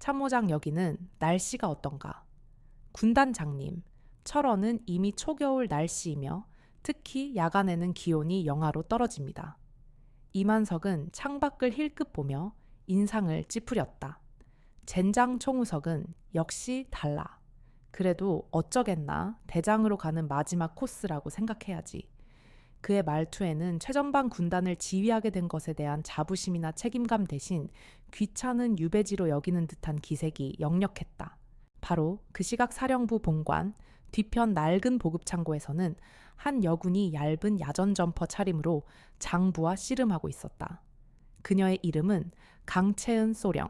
참모장 여기는 날씨가 어떤가? 군단장님, 철원은 이미 초겨울 날씨이며 특히 야간에는 기온이 영하로 떨어집니다. 이만석은 창밖을 힐끗 보며 인상을 찌푸렸다. 젠장 총우석은 역시 달라. 그래도 어쩌겠나 대장으로 가는 마지막 코스라고 생각해야지. 그의 말투에는 최전방 군단을 지휘하게 된 것에 대한 자부심이나 책임감 대신 귀찮은 유배지로 여기는 듯한 기색이 역력했다. 바로 그 시각 사령부 본관 뒤편 낡은 보급창고에서는 한 여군이 얇은 야전 점퍼 차림으로 장부와 씨름하고 있었다. 그녀의 이름은 강채은 소령.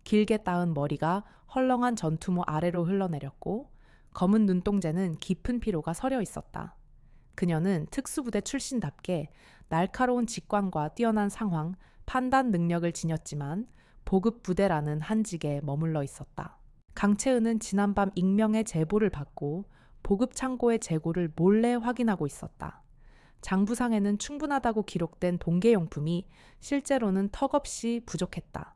길게 따은 머리가 헐렁한 전투모 아래로 흘러내렸고 검은 눈동자는 깊은 피로가 서려 있었다. 그녀는 특수부대 출신답게 날카로운 직관과 뛰어난 상황, 판단 능력을 지녔지만 보급부대라는 한직에 머물러 있었다. 강채은은 지난밤 익명의 제보를 받고 보급창고의 재고를 몰래 확인하고 있었다. 장부상에는 충분하다고 기록된 동계용품이 실제로는 턱없이 부족했다.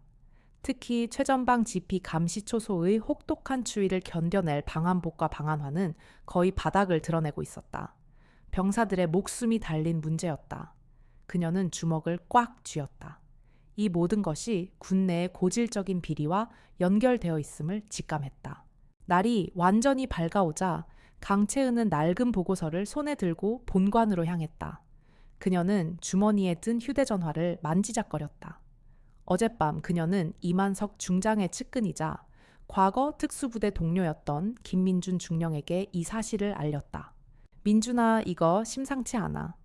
특히 최전방 지피 감시초소의 혹독한 추위를 견뎌낼 방한복과 방한화는 거의 바닥을 드러내고 있었다. 병사들의 목숨이 달린 문제였다. 그녀는 주먹을 꽉 쥐었다. 이 모든 것이 군내의 고질적인 비리와 연결되어 있음을 직감했다. 날이 완전히 밝아오자 강채은은 낡은 보고서를 손에 들고 본관으로 향했다. 그녀는 주머니에 든 휴대전화를 만지작거렸다. 어젯밤 그녀는 이만석 중장의 측근이자 과거 특수부대 동료였던 김민준 중령에게 이 사실을 알렸다. 민준아, 이거 심상치 않아.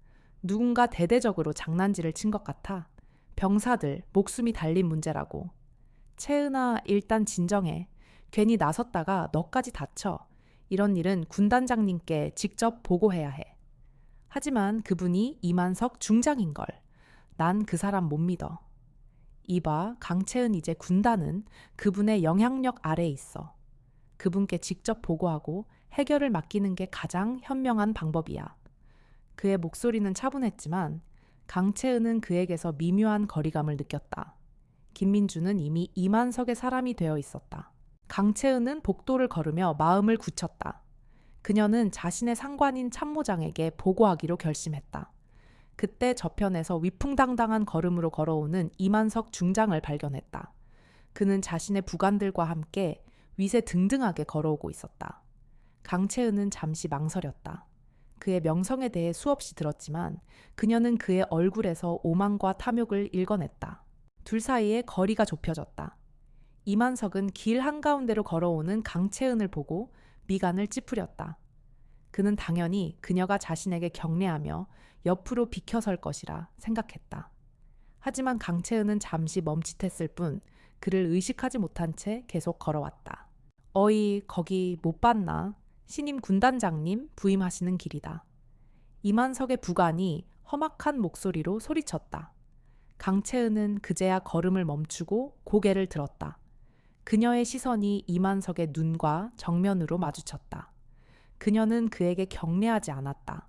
누군가 대대적으로 장난질을 친 것 같아. 병사들 목숨이 달린 문제라고. 채은아, 일단 진정해. 괜히 나섰다가 너까지 다쳐. 이런 일은 군단장님께 직접 보고해야 해. 하지만 그분이 이만석 중장인걸. 난 그 사람 못 믿어. 이봐, 강채은 이제 군단은 그분의 영향력 아래에 있어. 그분께 직접 보고하고 해결을 맡기는 게 가장 현명한 방법이야. 그의 목소리는 차분했지만 강채은은 그에게서 미묘한 거리감을 느꼈다. 김민주는 이미 이만석의 사람이 되어 있었다. 강채은은 복도를 걸으며 마음을 굳혔다. 그녀는 자신의 상관인 참모장에게 보고하기로 결심했다. 그때 저편에서 위풍당당한 걸음으로 걸어오는 이만석 중장을 발견했다. 그는 자신의 부관들과 함께 위세 등등하게 걸어오고 있었다. 강채은은 잠시 망설였다. 그의 명성에 대해 수없이 들었지만 그녀는 그의 얼굴에서 오만과 탐욕을 읽어냈다. 둘 사이에 거리가 좁혀졌다. 이만석은 길 한가운데로 걸어오는 강채은을 보고 미간을 찌푸렸다. 그는 당연히 그녀가 자신에게 경례하며 옆으로 비켜설 것이라 생각했다. 하지만 강채은은 잠시 멈칫했을 뿐 그를 의식하지 못한 채 계속 걸어왔다. 어이, 거기 못 봤나? 신임 군단장님 부임하시는 길이다. 이만석의 부관이 험악한 목소리로 소리쳤다. 강채은은 그제야 걸음을 멈추고 고개를 들었다. 그녀의 시선이 이만석의 눈과 정면으로 마주쳤다. 그녀는 그에게 경례하지 않았다.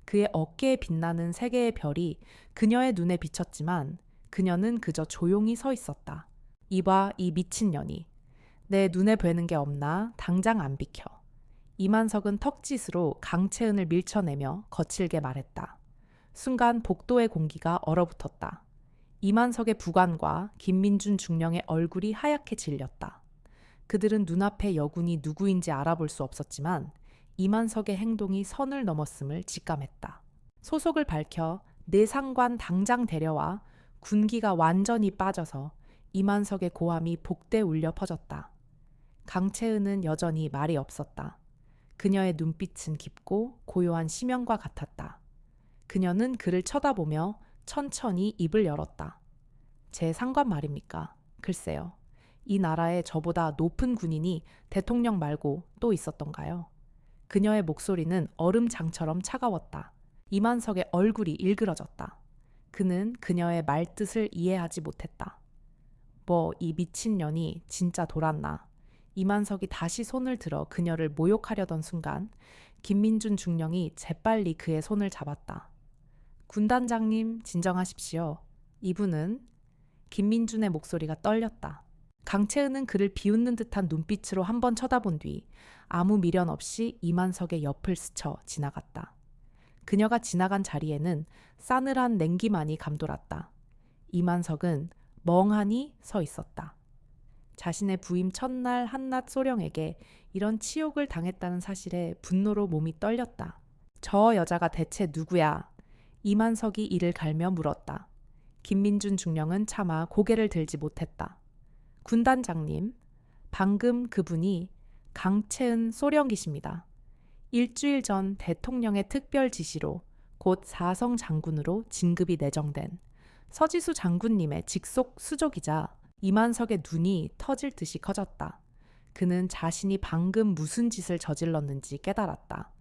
그의 어깨에 빛나는 세 개의 별이 그녀의 눈에 비쳤지만 그녀는 그저 조용히 서 있었다. 이봐, 이 미친년이. 내 눈에 뵈는 게 없나? 당장 안 비켜. 이만석은 턱짓으로 강채은을 밀쳐내며 거칠게 말했다. 순간 복도의 공기가 얼어붙었다. 이만석의 부관과 김민준 중령의 얼굴이 하얗게 질렸다. 그들은 눈앞의 여군이 누구인지 알아볼 수 없었지만 이만석의 행동이 선을 넘었음을 직감했다. 소속을 밝혀 내 상관 당장 데려와. 군기가 완전히 빠져서 이만석의 고함이 복대 울려 퍼졌다. 강채은은 여전히 말이 없었다. 그녀의 눈빛은 깊고 고요한 심연과 같았다. 그녀는 그를 쳐다보며 천천히 입을 열었다. 제 상관 말입니까? 글쎄요. 이 나라에 저보다 높은 군인이 대통령 말고 또 있었던가요? 그녀의 목소리는 얼음장처럼 차가웠다. 이만석의 얼굴이 일그러졌다. 그는 그녀의 말뜻을 이해하지 못했다. 뭐 이 미친년이 진짜 돌았나. 이만석이 다시 손을 들어 그녀를 모욕하려던 순간 김민준 중령이 재빨리 그의 손을 잡았다. 군단장님, 진정하십시오. 이분은 김민준의 목소리가 떨렸다. 강채은은 그를 비웃는 듯한 눈빛으로 한 번 쳐다본 뒤 아무 미련 없이 이만석의 옆을 스쳐 지나갔다. 그녀가 지나간 자리에는 싸늘한 냉기만이 감돌았다. 이만석은 멍하니 서 있었다. 자신의 부임 첫날 한낱 소령에게 이런 치욕을 당했다는 사실에 분노로 몸이 떨렸다. 저 여자가 대체 누구야? 이만석이 이를 갈며 물었다. 김민준 중령은 차마 고개를 들지 못했다. 군단장님, 방금 그분이 강채은 소령이십니다. 일주일 전 대통령의 특별 지시로 곧 사성 장군으로 진급이 내정된 서지수 장군님의 직속 수족이자 이만석의 눈이 터질 듯이 커졌다. 그는 자신이 방금 무슨 짓을 저질렀는지 깨달았다.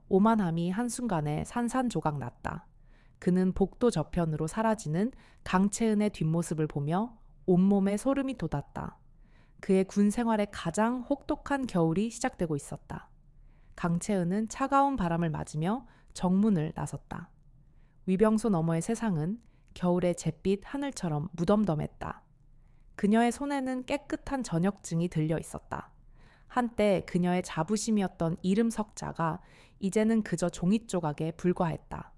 오만함이 한순간에 산산조각 났다. 그는 복도 저편으로 사라지는 강채은의 뒷모습을 보며 온몸에 소름이 돋았다. 그의 군 생활의 가장 혹독한 겨울이 시작되고 있었다. 강채은은 차가운 바람을 맞으며 정문을 나섰다. 위병소 너머의 세상은 겨울의 잿빛 하늘처럼 무덤덤했다. 그녀의 손에는 깨끗한 저녁증이 들려 있었다. 한때 그녀의 자부심이었던 이름 석자가 이제는 그저 종이 조각에 불과했다.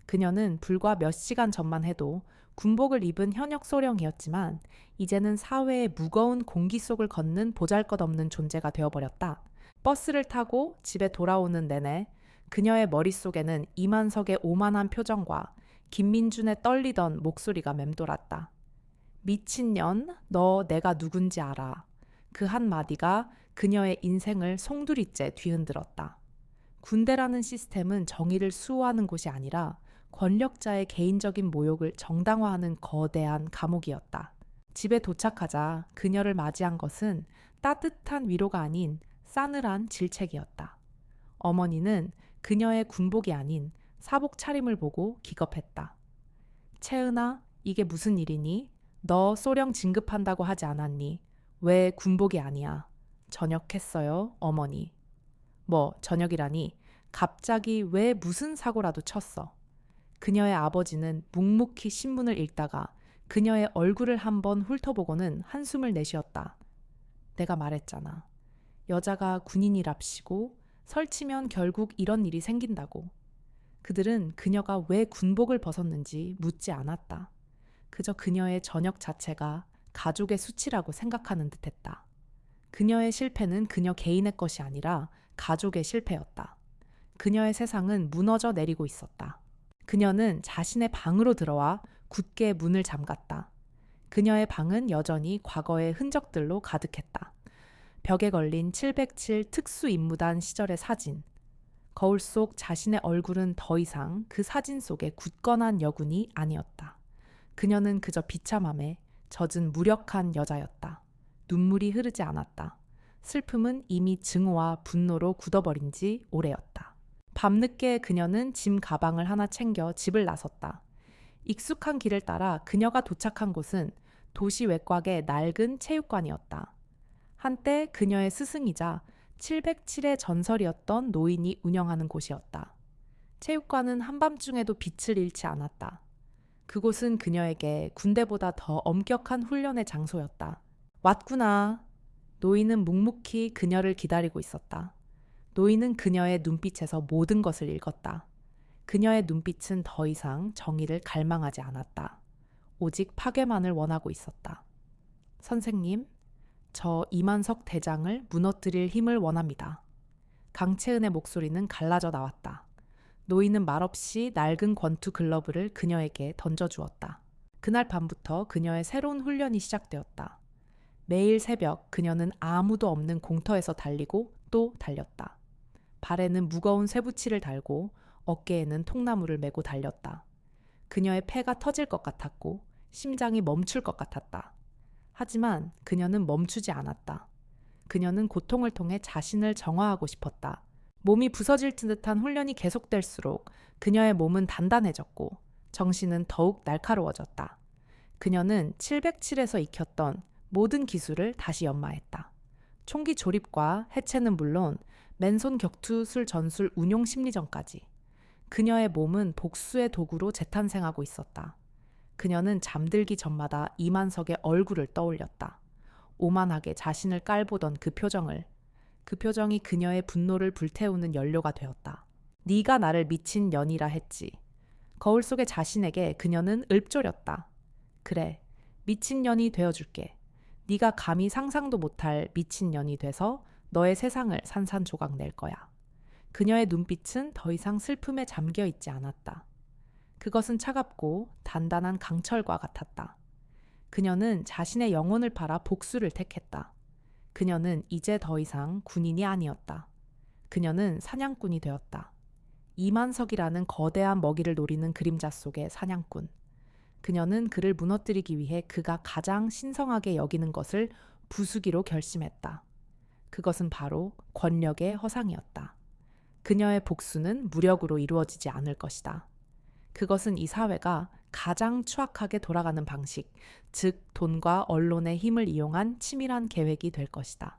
그녀는 불과 몇 시간 전만 해도 군복을 입은 현역 소령이었지만 이제는 사회의 무거운 공기 속을 걷는 보잘것없는 존재가 되어버렸다. 버스를 타고 집에 돌아오는 내내 그녀의 머릿속에는 이만석의 오만한 표정과 김민준의 떨리던 목소리가 맴돌았다. 미친년, 너 내가 누군지 알아. 그 한마디가 그녀의 인생을 송두리째 뒤흔들었다. 군대라는 시스템은 정의를 수호하는 곳이 아니라 권력자의 개인적인 모욕을 정당화하는 거대한 감옥이었다. 집에 도착하자 그녀를 맞이한 것은 따뜻한 위로가 아닌 싸늘한 질책이었다. 어머니는 그녀의 군복이 아닌 사복 차림을 보고 기겁했다. 채은아, 이게 무슨 일이니? 너 소령 진급한다고 하지 않았니? 왜 군복이 아니야? 전역했어요, 어머니. 뭐 전역이라니? 갑자기 왜 무슨 사고라도 쳤어? 그녀의 아버지는 묵묵히 신문을 읽다가 그녀의 얼굴을 한번 훑어보고는 한숨을 내쉬었다. 내가 말했잖아. 여자가 군인이랍시고 설치면 결국 이런 일이 생긴다고. 그들은 그녀가 왜 군복을 벗었는지 묻지 않았다. 그저 그녀의 전역 자체가 가족의 수치라고 생각하는 듯했다. 그녀의 실패는 그녀 개인의 것이 아니라 가족의 실패였다. 그녀의 세상은 무너져 내리고 있었다. 그녀는 자신의 방으로 들어와 굳게 문을 잠갔다. 그녀의 방은 여전히 과거의 흔적들로 가득했다. 벽에 걸린 707 특수임무단 시절의 사진. 거울 속 자신의 얼굴은 더 이상 그 사진 속의 굳건한 여군이 아니었다. 그녀는 그저 비참함에 젖은 무력한 여자였다. 눈물이 흐르지 않았다. 슬픔은 이미 증오와 분노로 굳어버린 지 오래였다. 밤늦게 그녀는 짐 가방을 하나 챙겨 집을 나섰다. 익숙한 길을 따라 그녀가 도착한 곳은 도시 외곽의 낡은 체육관이었다. 한때 그녀의 스승이자 707의 전설이었던 노인이 운영하는 곳이었다. 체육관은 한밤중에도 빛을 잃지 않았다. 그곳은 그녀에게 군대보다 더 엄격한 훈련의 장소였다. 왔구나. 노인은 묵묵히 그녀를 기다리고 있었다. 노인은 그녀의 눈빛에서 모든 것을 읽었다. 그녀의 눈빛은 더 이상 정의를 갈망하지 않았다. 오직 파괴만을 원하고 있었다. 선생님, 저 이만석 대장을 무너뜨릴 힘을 원합니다. 강채은의 목소리는 갈라져 나왔다. 노인은 말없이 낡은 권투 글러브를 그녀에게 던져주었다. 그날 밤부터 그녀의 새로운 훈련이 시작되었다. 매일 새벽 그녀는 아무도 없는 공터에서 달리고 또 달렸다. 발에는 무거운 쇠붙이를 달고 어깨에는 통나무를 메고 달렸다. 그녀의 폐가 터질 것 같았고 심장이 멈출 것 같았다. 하지만 그녀는 멈추지 않았다. 그녀는 고통을 통해 자신을 정화하고 싶었다. 몸이 부서질 듯한 훈련이 계속될수록 그녀의 몸은 단단해졌고 정신은 더욱 날카로워졌다. 그녀는 707에서 익혔던 모든 기술을 다시 연마했다. 총기 조립과 해체는 물론 맨손 격투술 전술 운용 심리전까지. 그녀의 몸은 복수의 도구로 재탄생하고 있었다. 그녀는 잠들기 전마다 이만석의 얼굴을 떠올렸다. 오만하게 자신을 깔보던 그 표정이 그녀의 분노를 불태우는 연료가 되었다. 네가 나를 미친 년이라 했지. 거울 속의 자신에게 그녀는 읊조렸다. 그래, 미친년이 되어줄게. 네가 감히 상상도 못할 미친년이 돼서 너의 세상을 산산조각 낼 거야. 그녀의 눈빛은 더 이상 슬픔에 잠겨 있지 않았다. 그것은 차갑고 단단한 강철과 같았다. 그녀는 자신의 영혼을 팔아 복수를 택했다. 그녀는 이제 더 이상 군인이 아니었다. 그녀는 사냥꾼이 되었다. 이만석이라는 거대한 먹이를 노리는 그림자 속의 사냥꾼. 그녀는 그를 무너뜨리기 위해 그가 가장 신성하게 여기는 것을 부수기로 결심했다. 그것은 바로 권력의 허상이었다. 그녀의 복수는 무력으로 이루어지지 않을 것이다. 그것은 이 사회가 가장 추악하게 돌아가는 방식, 즉 돈과 언론의 힘을 이용한 치밀한 계획이 될 것이다.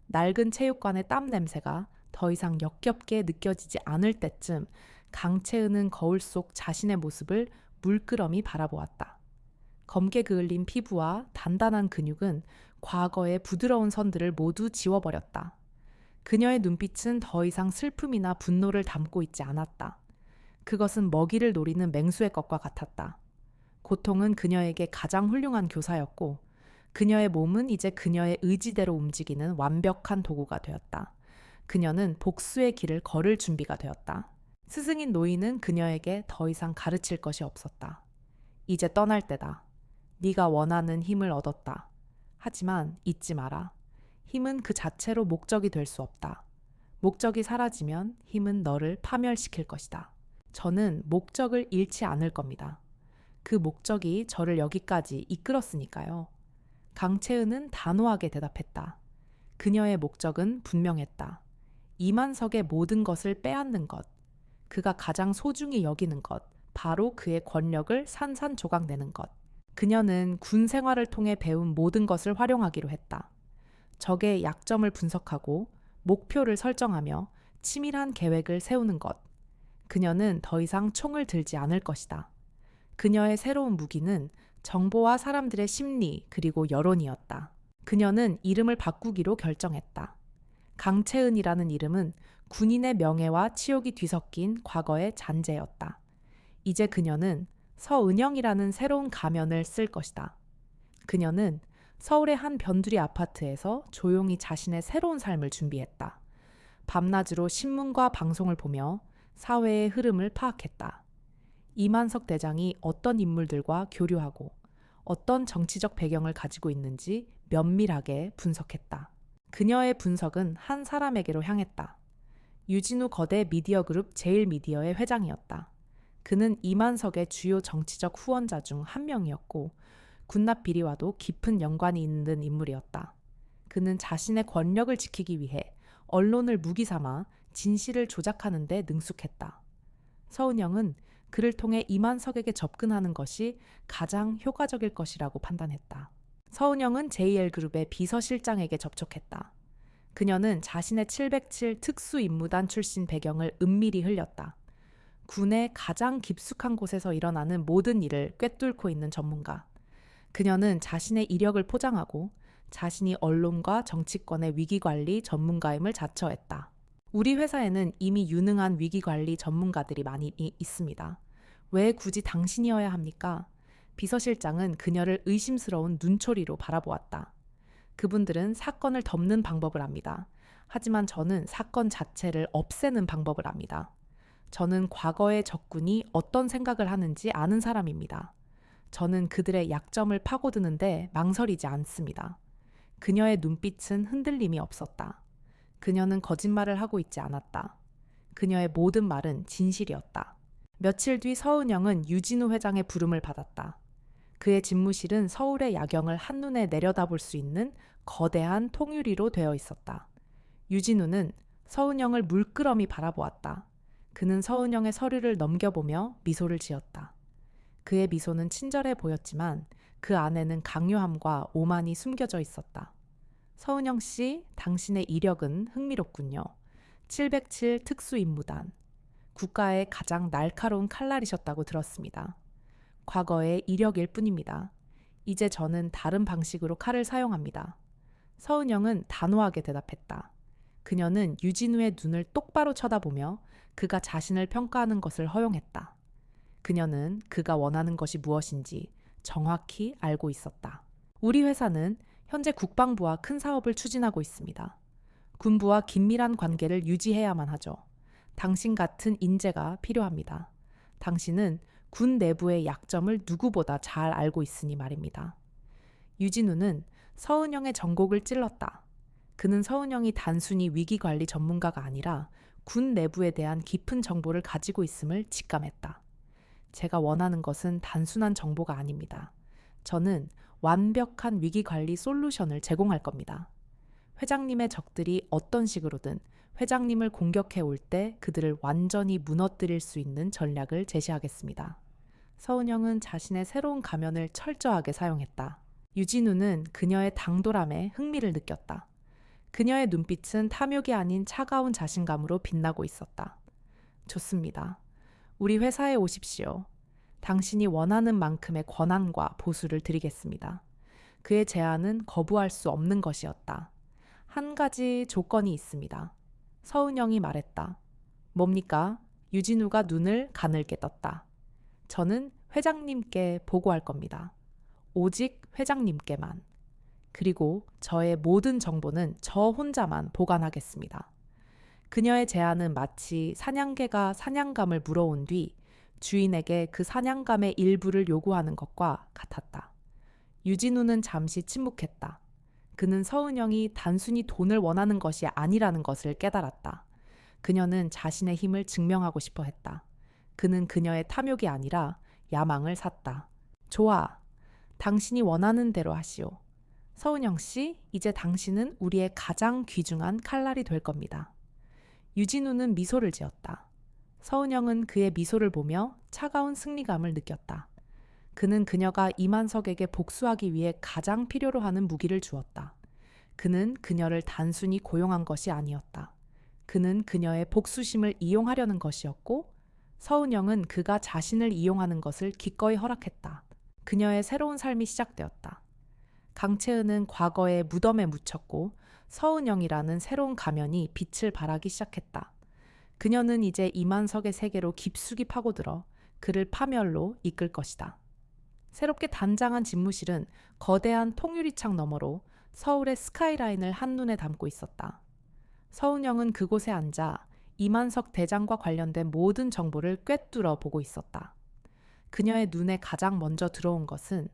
낡은 체육관의 땀 냄새가 더 이상 역겹게 느껴지지 않을 때쯤 강채은은 거울 속 자신의 모습을 물끄러미 바라보았다. 검게 그을린 피부와 단단한 근육은 과거의 부드러운 선들을 모두 지워버렸다. 그녀의 눈빛은 더 이상 슬픔이나 분노를 담고 있지 않았다. 그것은 먹이를 노리는 맹수의 것과 같았다. 고통은 그녀에게 가장 훌륭한 교사였고 그녀의 몸은 이제 그녀의 의지대로 움직이는 완벽한 도구가 되었다. 그녀는 복수의 길을 걸을 준비가 되었다. 스승인 노인은 그녀에게 더 이상 가르칠 것이 없었다. 이제 떠날 때다. 네가 원하는 힘을 얻었다. 하지만 잊지 마라. 힘은 그 자체로 목적이 될 수 없다. 목적이 사라지면 힘은 너를 파멸시킬 것이다. 저는 목적을 잃지 않을 겁니다. 그 목적이 저를 여기까지 이끌었으니까요. 강채은은 단호하게 대답했다. 그녀의 목적은 분명했다. 이만석의 모든 것을 빼앗는 것, 그가 가장 소중히 여기는 것, 바로 그의 권력을 산산조각내는 것. 그녀는 군 생활을 통해 배운 모든 것을 활용하기로 했다. 적의 약점을 분석하고 목표를 설정하며 치밀한 계획을 세우는 것. 그녀는 더 이상 총을 들지 않을 것이다. 그녀의 새로운 무기는 정보와 사람들의 심리 그리고 여론이었다. 그녀는 이름을 바꾸기로 결정했다. 강채은이라는 이름은 군인의 명예와 치욕이 뒤섞인 과거의 잔재였다. 이제 그녀는 서은영이라는 새로운 가면을 쓸 것이다. 그녀는 서울의 한 변두리 아파트에서 조용히 자신의 새로운 삶을 준비했다. 밤낮으로 신문과 방송을 보며 사회의 흐름을 파악했다. 이만석 대장이 어떤 인물들과 교류하고 어떤 정치적 배경을 가지고 있는지 면밀하게 분석했다. 그녀의 분석은 한 사람에게로 향했다. 유진우 거대 미디어 그룹 제일미디어의 회장이었다. 그는 이만석의 주요 정치적 후원자 중 한 명이었고 군납 비리와도 깊은 연관이 있는 인물이었다. 그는 자신의 권력을 지키기 위해 언론을 무기 삼아 진실을 조작하는 데 능숙했다. 서은영은 그를 통해 이만석에게 접근하는 것이 가장 효과적일 것이라고 판단했다. 서은영은 JL그룹의 비서실장에게 접촉했다. 그녀는 자신의 707 특수임무단 출신 배경을 은밀히 흘렸다. 군의 가장 깊숙한 곳에서 일어나는 모든 일을 꿰뚫고 있는 전문가. 그녀는 자신의 이력을 포장하고 자신이 언론과 정치권의 위기관리 전문가임을 자처했다. 우리 회사에는 이미 유능한 위기관리 전문가들이 많이 있습니다. 왜 굳이 당신이어야 합니까? 비서실장은 그녀를 의심스러운 눈초리로 바라보았다. 그분들은 사건을 덮는 방법을 압니다. 하지만 저는 사건 자체를 없애는 방법을 압니다. 저는 과거의 적군이 어떤 생각을 하는지 아는 사람입니다. 저는 그들의 약점을 파고드는데 망설이지 않습니다. 그녀의 눈빛은 흔들림이 없었다. 그녀는 거짓말을 하고 있지 않았다. 그녀의 모든 말은 진실이었다. 며칠 뒤 서은영은 유진우 회장의 부름을 받았다. 그의 집무실은 서울의 야경을 한눈에 내려다볼 수 있는 거대한 통유리로 되어 있었다. 유진우는 서은영을 물끄러미 바라보았다. 그는 서은영의 서류를 넘겨보며 미소를 지었다. 그의 미소는 친절해 보였지만 그 안에는 강요함과 오만이 숨겨져 있었다. 서은영 씨, 당신의 이력은 흥미롭군요. 707 특수임무단. 국가의 가장 날카로운 칼날이셨다고 들었습니다. 과거의 이력일 뿐입니다. 이제 저는 다른 방식으로 칼을 사용합니다. 서은영은 단호하게 대답했다. 그녀는 유진우의 눈을 똑바로 쳐다보며 그가 자신을 평가하는 것을 허용했다. 그녀는 그가 원하는 것이 무엇인지 정확히 알고 있었다. 우리 회사는 현재 국방부와 큰 사업을 추진하고 있습니다. 군부와 긴밀한 관계를 유지해야만 하죠. 당신 같은 인재가 필요합니다. 당신은 군 내부의 약점을 누구보다 잘 알고 있으니 말입니다. 유진우는 서은영의 전곡을 찔렀다. 그는 서은영이 단순히 위기관리 전문가가 아니라 군 내부에 대한 깊은 정보를 가지고 있음을 직감했다. 제가 원하는 것은 단순한 정보가 아닙니다. 저는 완벽한 위기관리 솔루션을 제공할 겁니다. 회장님의 적들이 어떤 식으로든 회장님을 공격해 올 때 그들을 완전히 무너뜨릴 수 있는 전략을 제시하겠습니다. 서은영은 자신의 새로운 가면을 철저하게 사용했다. 유진우는 그녀의 당돌함에 흥미를 느꼈다. 그녀의 눈빛은 탐욕이 아닌 차가운 자신감으로 빛나고 있었다. 좋습니다. 우리 회사에 오십시오. 당신이 원하는 만큼의 권한과 보수를 드리겠습니다. 그의 제안은 거부할 수 없는 것이었다. 한 가지 조건이 있습니다. 서은영이 말했다. 뭡니까? 유진우가 눈을 가늘게 떴다. 저는 회장님께 보고할 겁니다. 오직 회장님께만. 그리고 저의 모든 정보는 저 혼자만 보관하겠습니다. 그녀의 제안은 마치 사냥개가 사냥감을 물어온 뒤 주인에게 그 사냥감의 일부를 요구하는 것과 같았다. 유진우는 잠시 침묵했다. 그는 서은영이 단순히 돈을 원하는 것이 아니라는 것을 깨달았다. 그녀는 자신의 힘을 증명하고 싶어 했다. 그는 그녀의 탐욕이 아니라 야망을 샀다. 좋아. 당신이 원하는 대로 하시오. 서은영 씨, 이제 당신은 우리의 가장 귀중한 칼날이 될 겁니다. 유진우는 미소를 지었다. 서은영은 그의 미소를 보며 차가운 승리감을 느꼈다. 그는 그녀가 이만석에게 복수하기 위해 가장 필요로 하는 무기를 주었다. 그는 그녀를 단순히 고용한 것이 아니었다. 그는 그녀의 복수심을 이용하려는 것이었고 서은영은 그가 자신을 이용하는 것을 기꺼이 허락했다. 그녀의 새로운 삶이 시작되었다. 강채은은 과거의 무덤에 묻혔고 서은영이라는 새로운 가면이 빛을 발하기 시작했다. 그녀는 이제 이만석의 세계로 깊숙이 파고들어 그를 파멸로 이끌 것이다. 새롭게 단장한 집무실은 거대한 통유리창 너머로 서울의 스카이라인을 한눈에 담고 있었다. 서은영은 그곳에 앉아 이만석 대장과 관련된 모든 정보를 꿰뚫어 보고 있었다. 그녀의 눈에 가장 먼저 들어온 것은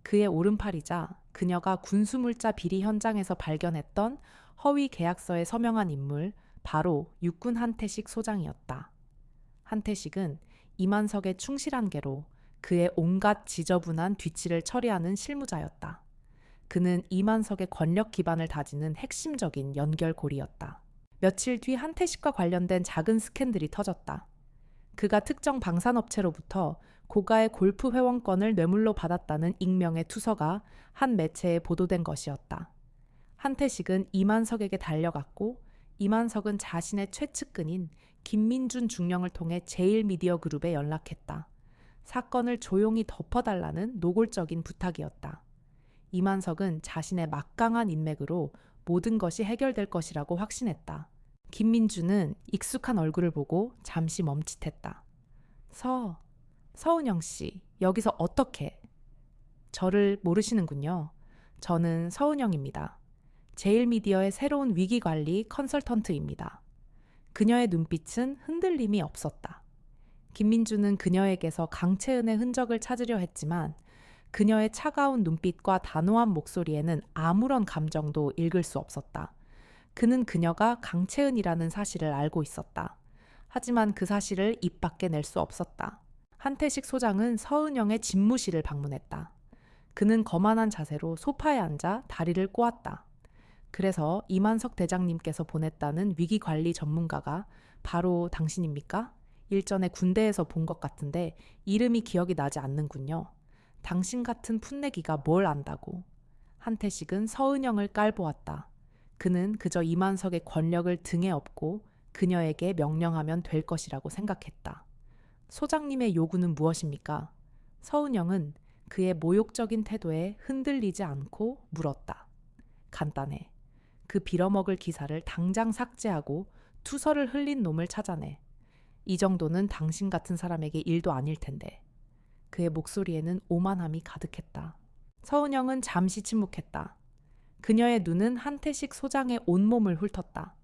그의 오른팔이자 그녀가 군수물자 비리 현장에서 발견했던 허위 계약서에 서명한 인물, 바로 육군 한태식 소장이었다. 한태식은 이만석의 충실한 개로 그의 온갖 지저분한 뒤치를 처리하는 실무자였다. 그는 이만석의 권력 기반을 다지는 핵심적인 연결고리였다. 며칠 뒤 한태식과 관련된 작은 스캔들이 터졌다. 그가 특정 방산업체로부터 고가의 골프 회원권을 뇌물로 받았다는 익명의 투서가 한 매체에 보도된 것이었다. 한태식은 이만석에게 달려갔고 이만석은 자신의 최측근인 김민준 중령을 통해 제일미디어그룹에 연락했다. 사건을 조용히 덮어달라는 노골적인 부탁이었다. 이만석은 자신의 막강한 인맥으로 모든 것이 해결될 것이라고 확신했다. 김민준은 익숙한 얼굴을 보고 잠시 멈칫했다. 서은영 씨, 여기서 어떻게? 저를 모르시는군요. 저는 서은영입니다. 제일미디어의 새로운 위기관리 컨설턴트입니다. 그녀의 눈빛은 흔들림이 없었다. 김민주는 그녀에게서 강채은의 흔적을 찾으려 했지만 그녀의 차가운 눈빛과 단호한 목소리에는 아무런 감정도 읽을 수 없었다. 그는 그녀가 강채은이라는 사실을 알고 있었다. 하지만 그 사실을 입 밖에 낼 수 없었다. 한태식 소장은 서은영의 집무실을 방문했다. 그는 거만한 자세로 소파에 앉아 다리를 꼬았다. 그래서 이만석 대장님께서 보냈다는 위기관리 전문가가 바로 당신입니까? 일전에 군대에서 본 것 같은데 이름이 기억이 나지 않는군요. 당신 같은 풋내기가 뭘 안다고. 한태식은 서은영을 깔보았다. 그는 그저 이만석의 권력을 등에 업고 그녀에게 명령하면 될 것이라고 생각했다. 소장님의 요구는 무엇입니까? 서은영은 그의 모욕적인 태도에 흔들리지 않고 물었다. 간단해. 그 빌어먹을 기사를 당장 삭제하고 투서를 흘린 놈을 찾아내. 이 정도는 당신 같은 사람에게 일도 아닐 텐데. 그의 목소리에는 오만함이 가득했다. 서은영은 잠시 침묵했다. 그녀의 눈은 한태식 소장의 온몸을 훑었다.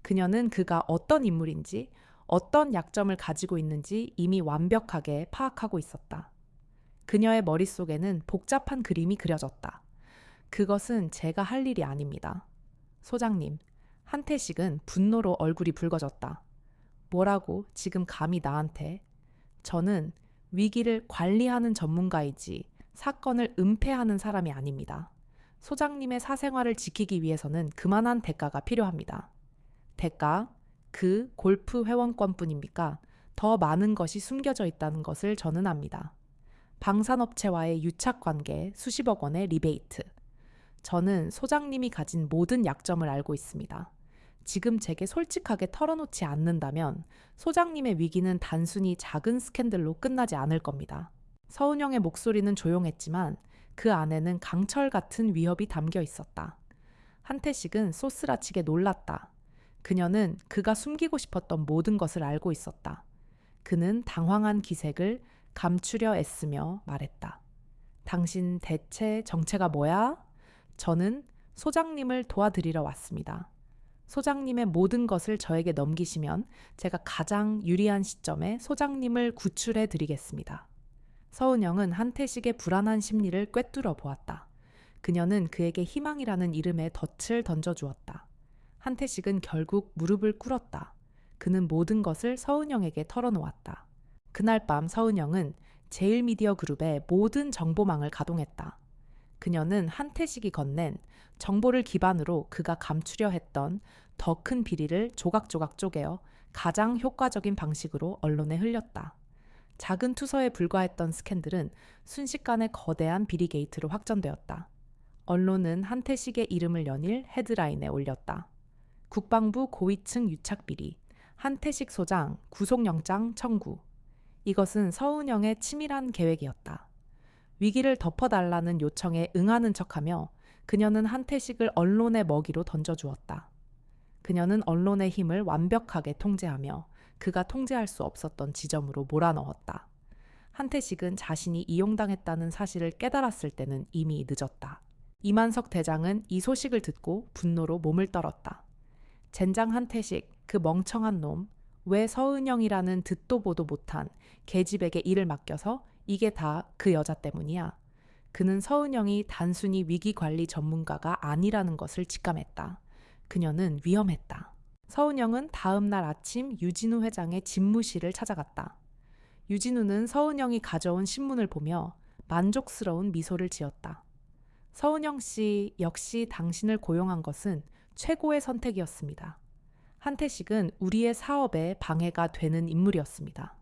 그녀는 그가 어떤 인물인지, 어떤 약점을 가지고 있는지 이미 완벽하게 파악하고 있었다. 그녀의 머릿속에는 복잡한 그림이 그려졌다. 그것은 제가 할 일이 아닙니다. 소장님, 한태식은 분노로 얼굴이 붉어졌다. 뭐라고 지금 감히 나한테? 저는 위기를 관리하는 전문가이지 사건을 은폐하는 사람이 아닙니다. 소장님의 사생활을 지키기 위해서는 그만한 대가가 필요합니다. 대가? 그 골프 회원권뿐입니까? 더 많은 것이 숨겨져 있다는 것을 저는 압니다. 방산업체와의 유착관계, 수십억 원의 리베이트. 저는 소장님이 가진 모든 약점을 알고 있습니다. 지금 제게 솔직하게 털어놓지 않는다면 소장님의 위기는 단순히 작은 스캔들로 끝나지 않을 겁니다. 서은영의 목소리는 조용했지만 그 안에는 강철 같은 위협이 담겨 있었다. 한태식은 소스라치게 놀랐다. 그녀는 그가 숨기고 싶었던 모든 것을 알고 있었다. 그는 당황한 기색을 감추려 애쓰며 말했다. 당신 대체 정체가 뭐야? 저는 소장님을 도와드리러 왔습니다. 소장님의 모든 것을 저에게 넘기시면 제가 가장 유리한 시점에 소장님을 구출해 드리겠습니다. 서은영은 한태식의 불안한 심리를 꿰뚫어 보았다. 그녀는 그에게 희망이라는 이름의 덫을 던져주었다. 한태식은 결국 무릎을 꿇었다. 그는 모든 것을 서은영에게 털어놓았다. 그날 밤 서은영은 제일미디어그룹의 모든 정보망을 가동했다. 그녀는 한태식이 건넨 정보를 기반으로 그가 감추려 했던 더 큰 비리를 조각조각 쪼개어 가장 효과적인 방식으로 언론에 흘렸다. 작은 투서에 불과했던 스캔들은 순식간에 거대한 비리 게이트로 확전되었다. 언론은 한태식의 이름을 연일 헤드라인에 올렸다. 국방부 고위층 유착 비리, 한태식 소장 구속영장 청구. 이것은 서은영의 치밀한 계획이었다. 위기를 덮어달라는 요청에 응하는 척하며 그녀는 한태식을 언론의 먹이로 던져주었다. 그녀는 언론의 힘을 완벽하게 통제하며 그가 통제할 수 없었던 지점으로 몰아넣었다. 한태식은 자신이 이용당했다는 사실을 깨달았을 때는 이미 늦었다. 이만석 대장은 이 소식을 듣고 분노로 몸을 떨었다. 젠장 한태식, 그 멍청한 놈, 왜 서은영이라는 듣도 보도 못한 계집에게 일을 맡겨서 이게 다 그 여자 때문이야. 그는 서은영이 단순히 위기관리 전문가가 아니라는 것을 직감했다. 그녀는 위험했다. 서은영은 다음 날 아침 유진우 회장의 집무실을 찾아갔다. 유진우는 서은영이 가져온 신문을 보며 만족스러운 미소를 지었다. 서은영 씨, 역시 당신을 고용한 것은 최고의 선택이었습니다. 한태식은 우리의 사업에 방해가 되는 인물이었습니다.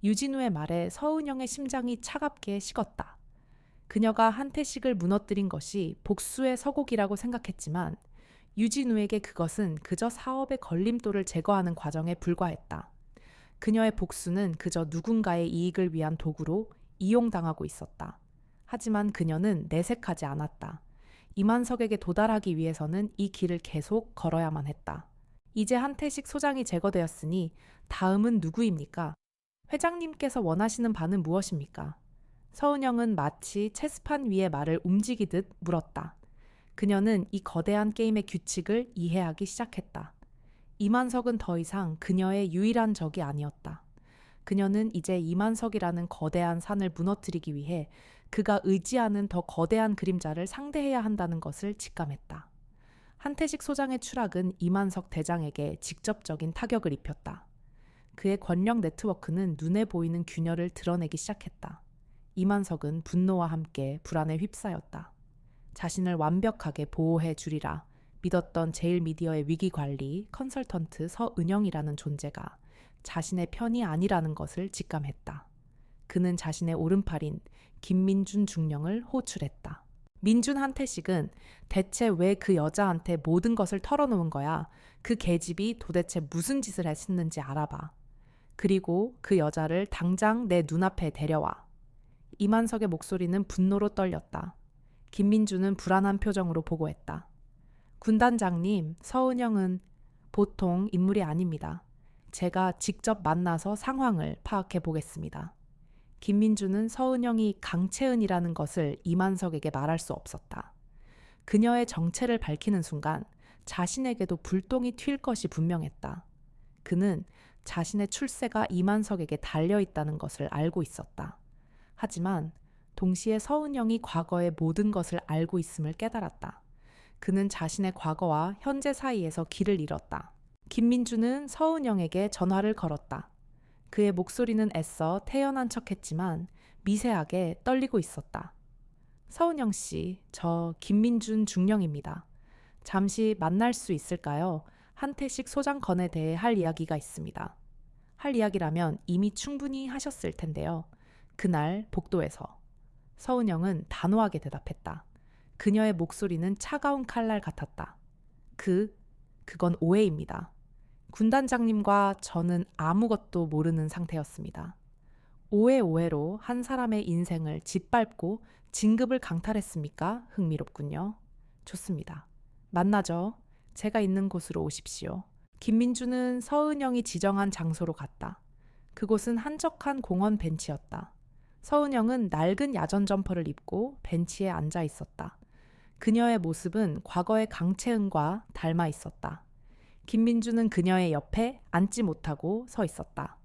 유진우의 말에 서은영의 심장이 차갑게 식었다. 그녀가 한태식을 무너뜨린 것이 복수의 서곡이라고 생각했지만 유진우에게 그것은 그저 사업의 걸림돌을 제거하는 과정에 불과했다. 그녀의 복수는 그저 누군가의 이익을 위한 도구로 이용당하고 있었다. 하지만 그녀는 내색하지 않았다. 이만석에게 도달하기 위해서는 이 길을 계속 걸어야만 했다. 이제 한태식 소장이 제거되었으니 다음은 누구입니까? 회장님께서 원하시는 바는 무엇입니까? 서은영은 마치 체스판 위의 말을 움직이듯 물었다. 그녀는 이 거대한 게임의 규칙을 이해하기 시작했다. 이만석은 더 이상 그녀의 유일한 적이 아니었다. 그녀는 이제 이만석이라는 거대한 산을 무너뜨리기 위해 그가 의지하는 더 거대한 그림자를 상대해야 한다는 것을 직감했다. 한태식 소장의 추락은 이만석 대장에게 직접적인 타격을 입혔다. 그의 권력 네트워크는 눈에 보이는 균열을 드러내기 시작했다. 이만석은 분노와 함께 불안에 휩싸였다. 자신을 완벽하게 보호해 주리라 믿었던 제일미디어의 위기관리 컨설턴트 서은영이라는 존재가 자신의 편이 아니라는 것을 직감했다. 그는 자신의 오른팔인 김민준 중령을 호출했다. 민준 한태식은 대체 왜 그 여자한테 모든 것을 털어놓은 거야? 그 계집이 도대체 무슨 짓을 했는지 알아봐. 그리고 그 여자를 당장 내 눈앞에 데려와. 이만석의 목소리는 분노로 떨렸다. 김민준은 불안한 표정으로 보고했다. 군단장님, 서은영은 보통 인물이 아닙니다. 제가 직접 만나서 상황을 파악해 보겠습니다. 김민주는 서은영이 강채은이라는 것을 이만석에게 말할 수 없었다. 그녀의 정체를 밝히는 순간 자신에게도 불똥이 튈 것이 분명했다. 그는 자신의 출세가 이만석에게 달려 있다는 것을 알고 있었다. 하지만 동시에 서은영이 과거의 모든 것을 알고 있음을 깨달았다. 그는 자신의 과거와 현재 사이에서 길을 잃었다. 김민주는 서은영에게 전화를 걸었다. 그의 목소리는 애써 태연한 척했지만 미세하게 떨리고 있었다. 서은영 씨, 저 김민준 중령입니다. 잠시 만날 수 있을까요? 한태식 소장건에 대해 할 이야기가 있습니다. 할 이야기라면 이미 충분히 하셨을 텐데요. 그날 복도에서. 서은영은 단호하게 대답했다. 그녀의 목소리는 차가운 칼날 같았다. 그건 오해입니다. 군단장님과 저는 아무것도 모르는 상태였습니다. 오해로 한 사람의 인생을 짓밟고 진급을 강탈했습니까? 흥미롭군요. 좋습니다. 만나죠. 제가 있는 곳으로 오십시오. 김민주는 서은영이 지정한 장소로 갔다. 그곳은 한적한 공원 벤치였다. 서은영은 낡은 야전 점퍼를 입고 벤치에 앉아 있었다. 그녀의 모습은 과거의 강채은과 닮아 있었다. 김민주는 그녀의 옆에 앉지 못하고 서 있었다.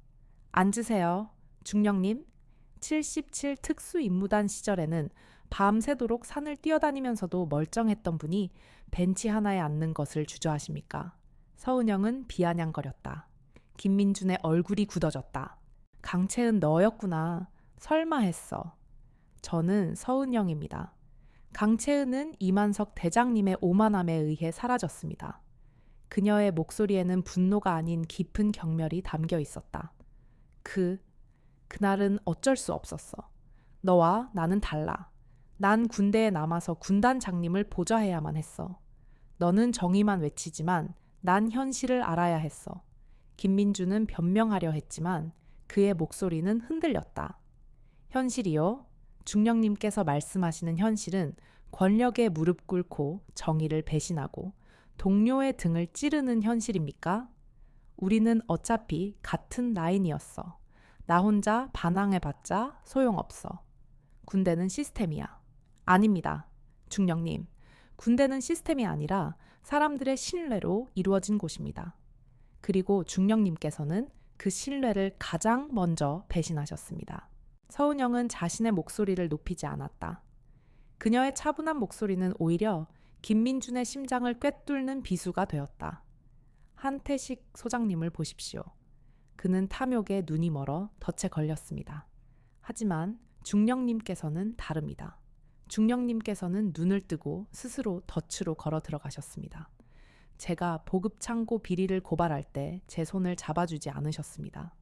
앉으세요. 중령님. 77 특수임무단 시절에는 밤새도록 산을 뛰어다니면서도 멀쩡했던 분이 벤치 하나에 앉는 것을 주저하십니까? 서은영은 비아냥거렸다. 김민준의 얼굴이 굳어졌다. 강채은 너였구나. 설마 했어. 저는 서은영입니다. 강채은은 이만석 대장님의 오만함에 의해 사라졌습니다. 그녀의 목소리에는 분노가 아닌 깊은 경멸이 담겨 있었다. 그날은 어쩔 수 없었어. 너와 나는 달라. 난 군대에 남아서 군단 장님을 보좌해야만 했어. 너는 정의만 외치지만 난 현실을 알아야 했어. 김민주는 변명하려 했지만 그의 목소리는 흔들렸다. 현실이요? 중령님께서 말씀하시는 현실은 권력에 무릎 꿇고 정의를 배신하고 동료의 등을 찌르는 현실입니까? 우리는 어차피 같은 라인이었어. 나 혼자 반항해봤자 소용없어. 군대는 시스템이야. 아닙니다. 중령님, 군대는 시스템이 아니라 사람들의 신뢰로 이루어진 곳입니다. 그리고 중령님께서는 그 신뢰를 가장 먼저 배신하셨습니다. 서은영은 자신의 목소리를 높이지 않았다. 그녀의 차분한 목소리는 오히려 김민준의 심장을 꿰뚫는 비수가 되었다. 한태식 소장님을 보십시오. 그는 탐욕에 눈이 멀어 덫에 걸렸습니다. 하지만 중령님께서는 다릅니다. 중령님께서는 눈을 뜨고 스스로 덫으로 걸어 들어가셨습니다. 제가 보급창고 비리를 고발할 때 제 손을 잡아주지 않으셨습니다.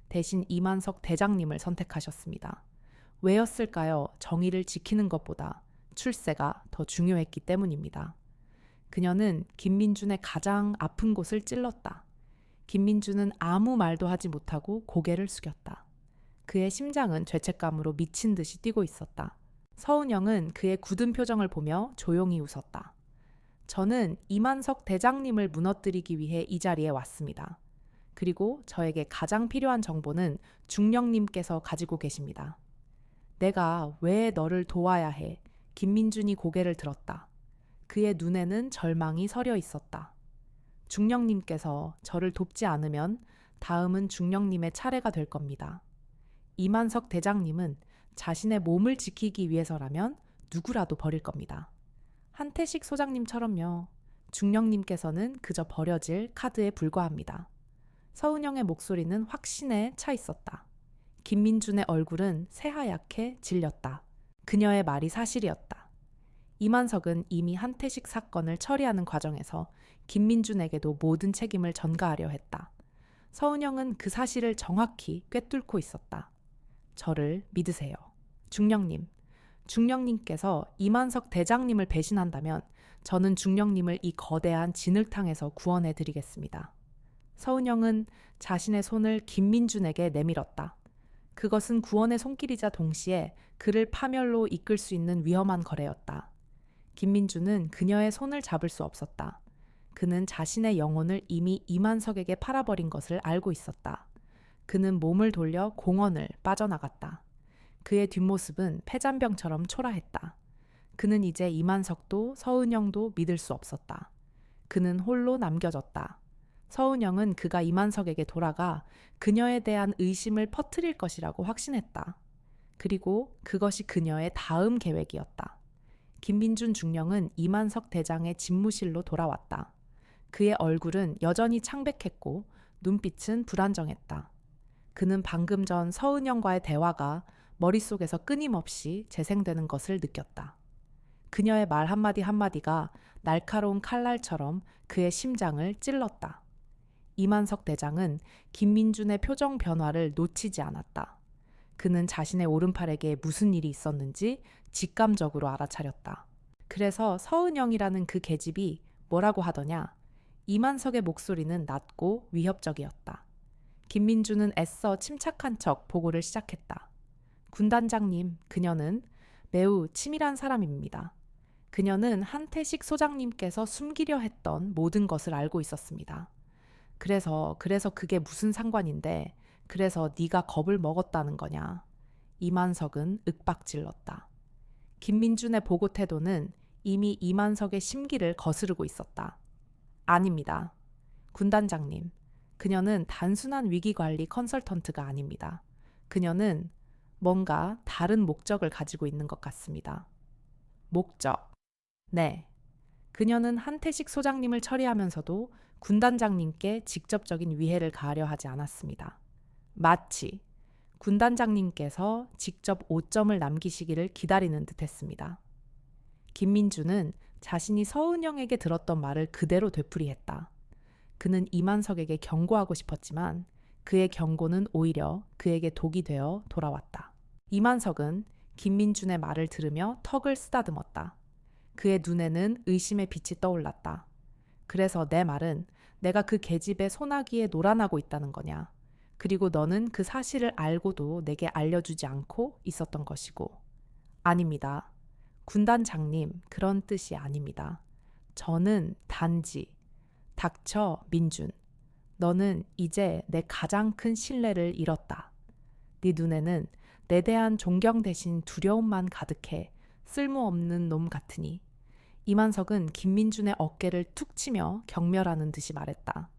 대신 이만석 대장님을 선택하셨습니다. 왜였을까요? 정의를 지키는 것보다 출세가 더 중요했기 때문입니다. 그녀는 김민준의 가장 아픈 곳을 찔렀다. 김민준은 아무 말도 하지 못하고 고개를 숙였다. 그의 심장은 죄책감으로 미친 듯이 뛰고 있었다. 서은영은 그의 굳은 표정을 보며 조용히 웃었다. 저는 이만석 대장님을 무너뜨리기 위해 이 자리에 왔습니다. 그리고 저에게 가장 필요한 정보는 중령님께서 가지고 계십니다. 내가 왜 너를 도와야 해? 김민준이 고개를 들었다. 그의 눈에는 절망이 서려 있었다. 중령님께서 저를 돕지 않으면 다음은 중령님의 차례가 될 겁니다. 이만석 대장님은 자신의 몸을 지키기 위해서라면 누구라도 버릴 겁니다. 한태식 소장님처럼요. 중령님께서는 그저 버려질 카드에 불과합니다. 서은영의 목소리는 확신에 차 있었다. 김민준의 얼굴은 새하얗게 질렸다. 그녀의 말이 사실이었다. 이만석은 이미 한태식 사건을 처리하는 과정에서 김민준에게도 모든 책임을 전가하려 했다. 서은영은 그 사실을 정확히 꿰뚫고 있었다. 저를 믿으세요. 중령님께서 이만석 대장님을 배신한다면 저는 중령님을 이 거대한 진흙탕에서 구원해 드리겠습니다. 서은영은 자신의 손을 김민준에게 내밀었다. 그것은 구원의 손길이자 동시에 그를 파멸로 이끌 수 있는 위험한 거래였다. 김민주는 그녀의 손을 잡을 수 없었다. 그는 자신의 영혼을 이미 이만석에게 팔아버린 것을 알고 있었다. 그는 몸을 돌려 공원을 빠져나갔다. 그의 뒷모습은 폐잔병처럼 초라했다. 그는 이제 이만석도 서은영도 믿을 수 없었다. 그는 홀로 남겨졌다. 서은영은 그가 이만석에게 돌아가 그녀에 대한 의심을 퍼뜨릴 것이라고 확신했다. 그리고 그것이 그녀의 다음 계획이었다. 김민준 중령은 이만석 대장의 집무실로 돌아왔다. 그의 얼굴은 여전히 창백했고 눈빛은 불안정했다. 그는 방금 전 서은영과의 대화가 머릿속에서 끊임없이 재생되는 것을 느꼈다. 그녀의 말 한마디 한마디가 날카로운 칼날처럼 그의 심장을 찔렀다. 이만석 대장은 김민준의 표정 변화를 놓치지 않았다. 그는 자신의 오른팔에게 무슨 일이 있었는지 직감적으로 알아차렸다. 그래서 서은영이라는 그 계집이 뭐라고 하더냐? 이만석의 목소리는 낮고 위협적이었다. 김민준은 애써 침착한 척 보고를 시작했다. 군단장님, 그녀는 매우 치밀한 사람입니다. 그녀는 한태식 소장님께서 숨기려 했던 모든 것을 알고 있었습니다. 그래서 그게 무슨 상관인데 그래서 네가 겁을 먹었다는 거냐. 이만석은 윽박질렀다. 김민준의 보고 태도는 이미 이만석의 심기를 거스르고 있었다. 아닙니다. 군단장님, 그녀는 단순한 위기관리 컨설턴트가 아닙니다. 그녀는 뭔가 다른 목적을 가지고 있는 것 같습니다. 목적. 네. 그녀는 한태식 소장님을 처리하면서도 군단장님께 직접적인 위해를 가하려 하지 않았습니다. 마치 군단장님께서 직접 오점을 남기시기를 기다리는 듯 했습니다. 김민주는 자신이 서은영에게 들었던 말을 그대로 되풀이했다. 그는 이만석에게 경고하고 싶었지만 그의 경고는 오히려 그에게 독이 되어 돌아왔다. 이만석은 김민준의 말을 들으며 턱을 쓰다듬었다. 그의 눈에는 의심의 빛이 떠올랐다. 그래서 내 말은 내가 그 계집의 소나기에 놀아나고 있다는 거냐. 그리고 너는 그 사실을 알고도 내게 알려주지 않고 있었던 것이고. 아닙니다. 군단장님, 그런 뜻이 아닙니다. 저는 단지 닥쳐, 민준. 너는 이제 내 가장 큰 신뢰를 잃었다. 네 눈에는 내 대한 존경 대신 두려움만 가득해. 쓸모없는 놈 같으니. 이만석은 김민준의 어깨를 툭 치며 경멸하는 듯이 말했다.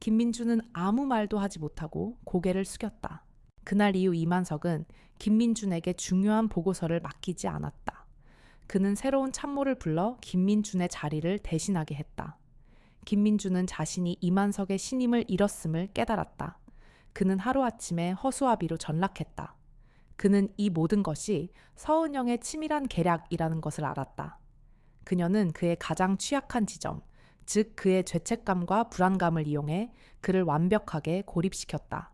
김민준은 아무 말도 하지 못하고 고개를 숙였다. 그날 이후 이만석은 김민준에게 중요한 보고서를 맡기지 않았다. 그는 새로운 참모를 불러 김민준의 자리를 대신하게 했다. 김민준은 자신이 이만석의 신임을 잃었음을 깨달았다. 그는 하루아침에 허수아비로 전락했다. 그는 이 모든 것이 서은영의 치밀한 계략이라는 것을 알았다. 그녀는 그의 가장 취약한 지점, 즉 그의 죄책감과 불안감을 이용해 그를 완벽하게 고립시켰다.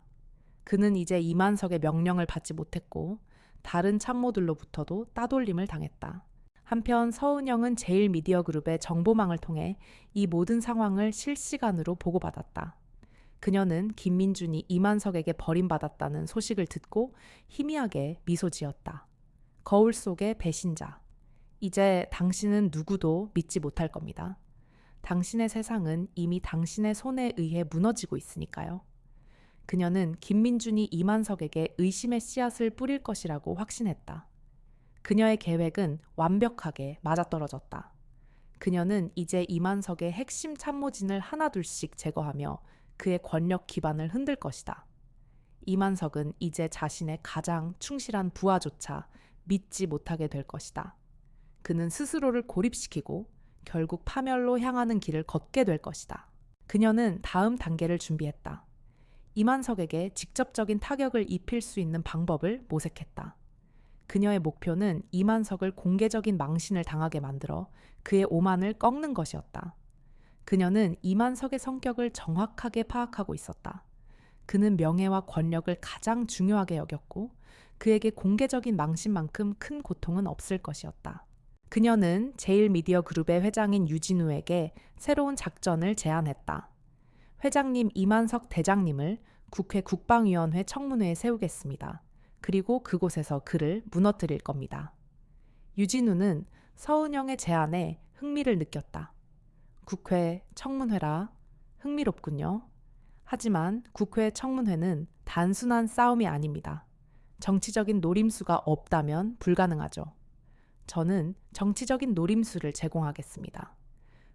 그는 이제 이만석의 명령을 받지 못했고 다른 참모들로부터도 따돌림을 당했다. 한편 서은영은 제일미디어그룹의 정보망을 통해 이 모든 상황을 실시간으로 보고받았다. 그녀는 김민준이 이만석에게 버림받았다는 소식을 듣고 희미하게 미소 지었다. 거울 속의 배신자. 이제 당신은 누구도 믿지 못할 겁니다. 당신의 세상은 이미 당신의 손에 의해 무너지고 있으니까요. 그녀는 김민준이 이만석에게 의심의 씨앗을 뿌릴 것이라고 확신했다. 그녀의 계획은 완벽하게 맞아떨어졌다. 그녀는 이제 이만석의 핵심 참모진을 하나둘씩 제거하며 그의 권력 기반을 흔들 것이다. 이만석은 이제 자신의 가장 충실한 부하조차 믿지 못하게 될 것이다. 그는 스스로를 고립시키고 결국 파멸로 향하는 길을 걷게 될 것이다. 그녀는 다음 단계를 준비했다. 이만석에게 직접적인 타격을 입힐 수 있는 방법을 모색했다. 그녀의 목표는 이만석을 공개적인 망신을 당하게 만들어 그의 오만을 꺾는 것이었다. 그녀는 이만석의 성격을 정확하게 파악하고 있었다. 그는 명예와 권력을 가장 중요하게 여겼고 그에게 공개적인 망신만큼 큰 고통은 없을 것이었다. 그녀는 제일미디어그룹의 회장인 유진우에게 새로운 작전을 제안했다. 회장님 이만석 대장님을 국회 국방위원회 청문회에 세우겠습니다. 그리고 그곳에서 그를 무너뜨릴 겁니다. 유진우는 서은영의 제안에 흥미를 느꼈다. 국회 청문회라 흥미롭군요. 하지만 국회 청문회는 단순한 싸움이 아닙니다. 정치적인 노림수가 없다면 불가능하죠. 저는 정치적인 노림수를 제공하겠습니다.